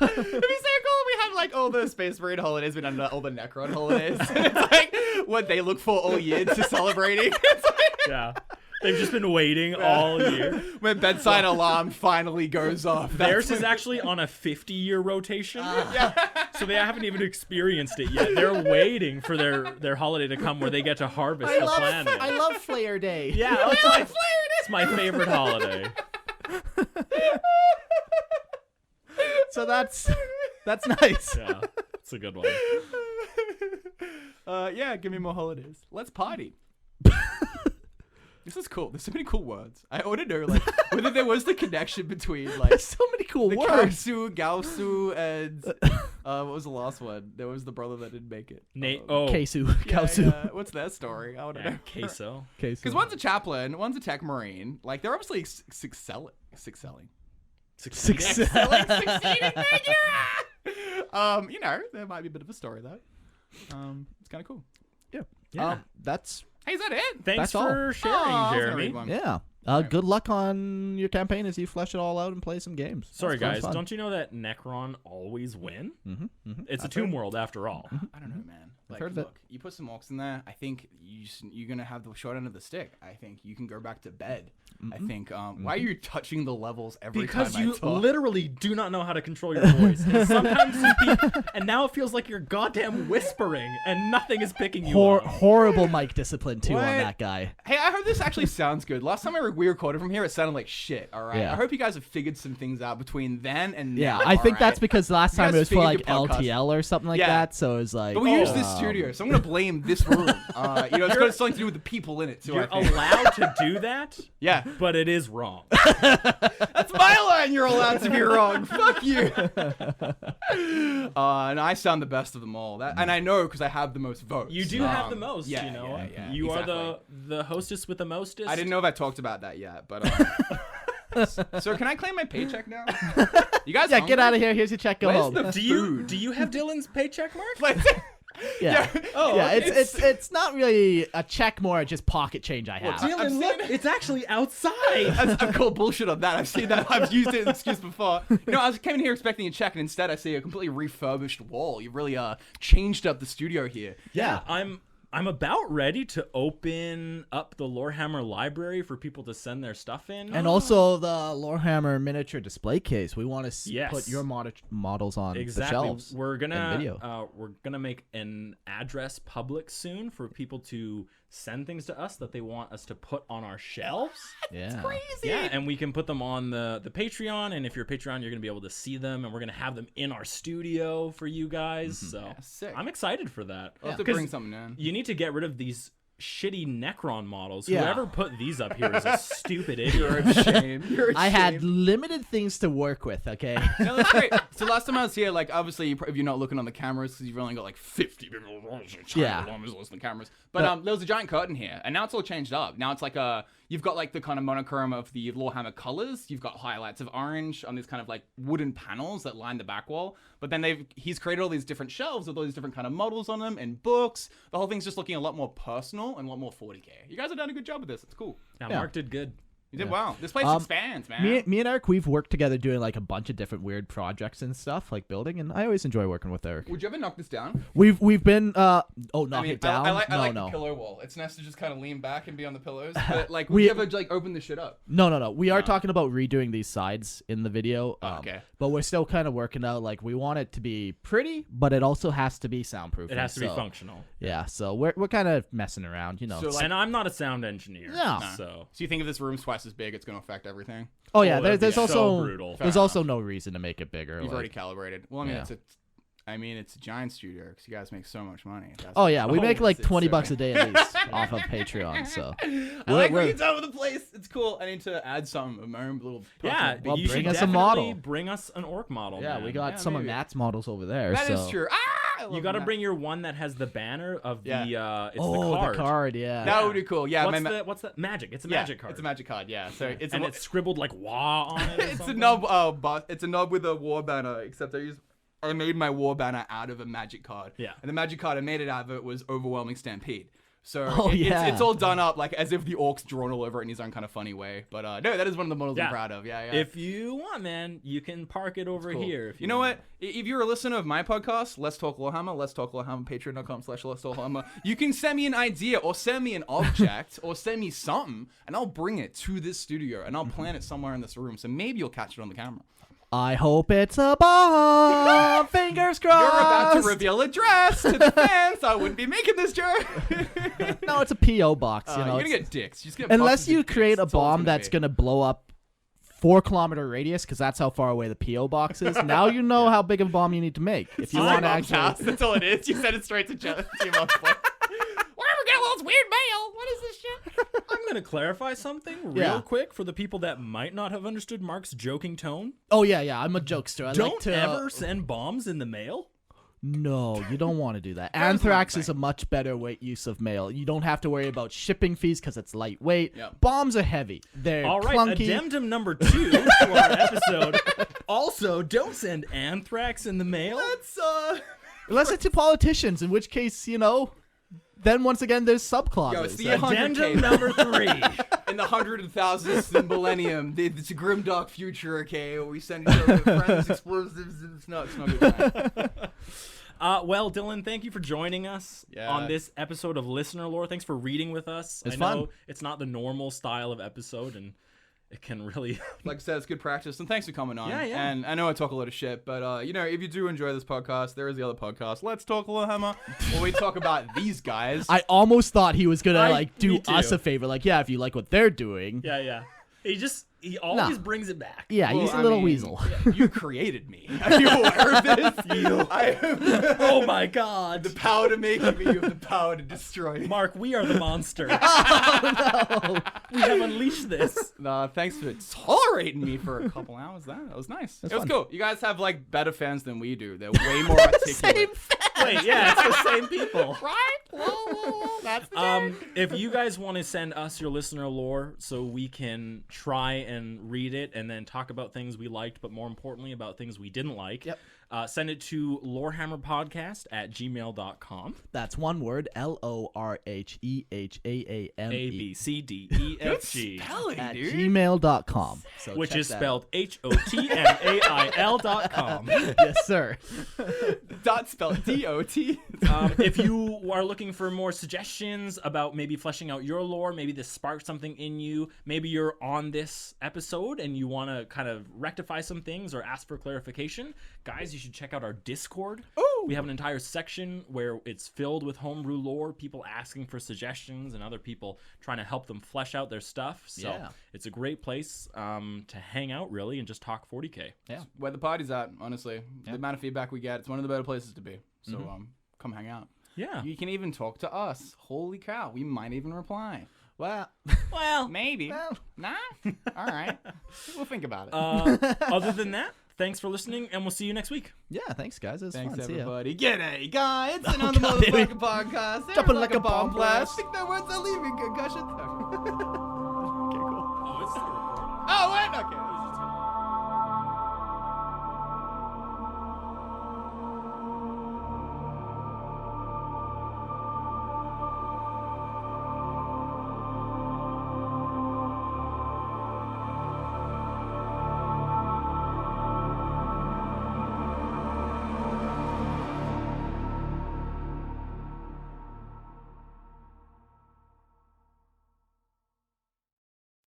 cool if we had like all the Space Marine holidays, but under all the Necron holidays. It's like what they look for all year to celebrating. It's like Yeah. They've just been waiting all year. when bedside alarm finally goes off. Theirs is actually on a 50-year rotation. So they haven't even experienced it yet. They're waiting for their holiday to come where they get to harvest the planet. I love Flair Day. Yeah, it's my favorite holiday. So that's nice. Yeah, it's a good one. Yeah, give me more holidays. Let's party. This is cool. There's so many cool words. I want to know like whether there was the connection between like There's so many cool the words. Kausu, Gausu, and what was the last one? There was the brother that didn't make it. Keisu. Yeah, Kausu. yeah. What's their story? I want to know. Queso. Because one's a chaplain, one's a tech marine. Like they're obviously excelling. Success. Succeeding. Thank you. There might be a bit of a story though. It's kind of cool. Yeah. That's Hey, is that it? Thanks That's all. for sharing, I was gonna Jeremy. read one. yeah. Good luck on your campaign as you flesh it all out and play some games. Sorry, That's guys. fun. Don't you know that Necron always win? Mm-hmm. It's a tomb world after all. I don't know, man. Like, heard of it. look, you put some orcs in there. I think you're gonna have the short end of the stick. I think you can go back to bed. I think. Why are you touching the levels every Because time you I talk? literally do not know how to control your voice. And sometimes you and now it feels like you're goddamn whispering and nothing is picking you up. Horrible mic discipline too What? on that guy. Hey, I hope this actually sounds good. Last time we recorded from here, it sounded like shit. All right. Yeah. I hope you guys have figured some things out between then and Yeah, now. I think all that's right? because last You time guys it was for figured like your podcast- LTL or something like Yeah. that. So it was like, But we use this studio, so I'm gonna blame this room. It's got something to do with the people in it too. You're allowed to do that. Yeah, but it is wrong. That's my line. You're allowed to be wrong. Fuck you. And I sound the best of them all. And I know because I have the most votes. You do have the most. Yeah, you know, yeah, you exactly. are the hostess with the mostest. I didn't know if I talked about that yet, but. So can I claim my paycheck now? You guys? Yeah, hungry? get out of here. Here's your check. Go Where's home. the food? Do you have Dylan's paycheck, Mark? Yeah. Oh, yeah. okay. It's not really a check, more just pocket change I have. Dylan, look, it's actually outside. I've called bullshit on that. I've seen that. I've used it as an excuse before. I came in here expecting a check, and instead I see a completely refurbished wall. You really changed up the studio here. Yeah. I'm about ready to open up the Lorehammer library for people to send their stuff in. And also the Lorehammer miniature display case. We want to Yes. put your models on the shelves. We're and video. we're gonna make an address public soon for people to send things to us that they want us to put on our shelves. Yeah. Crazy. Yeah, and we can put them on the Patreon, and if you're a Patreon, you're gonna be able to see them, and we're gonna have them in our studio for you guys. So sick. I'm excited for that. I'll have to bring something in. You need to get rid of these shitty Necron models. Yeah. Whoever put these up here is a stupid idiot. You're a shame. You're a I shame. had limited things to work with, okay? No, that's great. So last time I was here, like, obviously, if you're not looking on the cameras, because you've only got, like, 50 people Yeah. listening to cameras. But there was a giant curtain here, and now it's all changed up. Now it's like you've got, like, the kind of monochrome of the Lorehammer colors. You've got highlights of orange on these kind of, like, wooden panels that line the back wall. But then he's created all these different shelves with all these different kind of models on them and books. The whole thing's just looking a lot more personal and a lot more 40K. You guys have done a good job with this. It's cool. Yeah, Yeah. Mark did good. You did well. This place expands, man. Me and Eric, we've worked together doing like a bunch of different weird projects and stuff, like building, and I always enjoy working with Eric. Would you ever knock this down? We've been knock it down. I like no. the pillow wall. It's nice to just kind of lean back and be on the pillows. But like, We- would you ever like open this shit up? No. We are talking about redoing these sides in the video. Okay. But we're still kind of working out. Like, we want it to be pretty, but it also has to be soundproof. It has to be functional. Yeah. So we're kind of messing around, you know. So, like- And I'm not a sound engineer. No. So So you think if this room's twice as big, it's going to affect everything? oh yeah. that'd There's be also so brutal. there's Fair also no reason to make it bigger. You've like- already calibrated. Well, I mean, Yeah. it's a giant studio because you guys make so much money. That's- Oh yeah, we make like it's $20 so- a day at least off of Patreon. So I like what you've done with the place. It's cool. I need to add some my own little. yeah, Well, you bring should us a definitely model. bring us an orc model. yeah, man. we got some maybe. of Matt's models over there. That is so. true. I love You got to that. bring your one that has the banner of the it's Oh, the card. yeah. That would be cool. Yeah, What's the magic? It's a magic card. It's a magic card. Yeah. So it's and it's scribbled like "wah" on it. Or it's a something. knob. But it's a knob with a war banner. Except I made my war banner out of a magic card. Yeah. And the magic card I made it out of it was Overwhelming Stampede. So Oh, yeah. it's all done up like as if the orc's drawn all over it in his own kind of funny way. But no, that is one of the models I'm proud of. Yeah. If you want, man, you can park it over Cool. here. If You know what? If you're a listener of my podcast, Let's Talk Lorehammer, patreon.com/Let's Talk Lorehammer, you can send me an idea or send me an object or send me something, and I'll bring it to this studio and I'll plant it somewhere in this room. So maybe you'll catch it on the camera. I hope it's a bomb. Fingers crossed. You're about to reveal a dress to the fans. I wouldn't be making this joke. No, it's a PO box. You know, you're it's- gonna get dicks. You're just gonna unless boxes you of dicks. create a That's all it's bomb that's be. gonna blow up 4-kilometer radius, because that's how far away the PO box is. Now you know how big of a bomb you need to make if you It's want to my mom's house. actually. That's all it is. You send it straight to your mom's place. Whatever, get all this weird mail. What is this shit? I'm going to clarify something real Yeah. quick for the people that might not have understood Mark's joking tone. Oh yeah. I'm a jokester. I Don't like to, ever send bombs in the mail. No, you don't want to do that. That was Anthrax my is a much better weight use of mail. You don't have to worry about shipping fees because it's lightweight. Yep. Bombs are heavy. They're All right, clunky. addendum number 2 to our episode. Also, don't send anthrax in the mail. That's Unless it's to politicians, in which case, then once again, there's subclauses. Yo, it's the Addendum 100K. number 3. In the 100,000th millennium, it's a grimdark future, okay? Where we send each other friends, explosives, and it's not a good time. Well, Dylan, thank you for joining us Yeah. on this episode of Listener Lore. Thanks for reading with us. It's I know fun. it's not the normal style of episode, and it can really... Like I said, it's good practice, and thanks for coming on. Yeah. And I know I talk a lot of shit, but if you do enjoy this podcast, there is the other podcast, Let's Talk Lorehammer, where we talk about these guys. I almost thought he was gonna Me do too. us a favor. Like, yeah, if you like what they're doing. Yeah. He always brings it back. Yeah, he's a little weasel. Yeah, you created me. Are you aware of this? I am Oh my God. the power to make me, you have the power to destroy me. Mark, we are the monster. Oh, no. We have unleashed this. Thanks for tolerating me for a couple hours. That was nice. It was fun. cool. You guys have like better fans than we do. They're way more articulate. Wait, yeah, it's the same people. Right? Whoa. That's the If you guys want to send us your listener lore so we can try and read it and then talk about things we liked, but more importantly about things we didn't like, send it to lorehammerpodcast@gmail.com. That's one word, LORHEHAAME. ABCDEFG. spelling, At dude. gmail.com. So Which check is that spelled HOTMAIL.com. out. Yes, sir. Dot spelled D-O-T. If you are looking for more suggestions about maybe fleshing out your lore, maybe this sparked something in you, maybe you're on this episode and you want to kind of rectify some things or ask for clarification, guys, you should check out our Discord. Ooh. We have an entire section where it's filled with homebrew lore, people asking for suggestions and other people trying to help them flesh out their stuff. So it's a great place to hang out, really, and just talk 40K. Yeah. Where the party's at, honestly. The amount of feedback we get, it's one of the better places to be. So come hang out. Yeah. You can even talk to us. Holy cow. We might even reply. Well, Maybe. Well. Nah? All right. We'll think about it. Other than that, thanks for listening, and we'll see you next week. yeah, thanks, guys. It was Thanks, fun. See ya. everybody. G'day, guys. It's another God, baby. motherfucking podcast. Jumping like a bomb blast. Think their words are leaving concussion. Okay, cool. Oh, it's still recording. Oh, wait. Okay.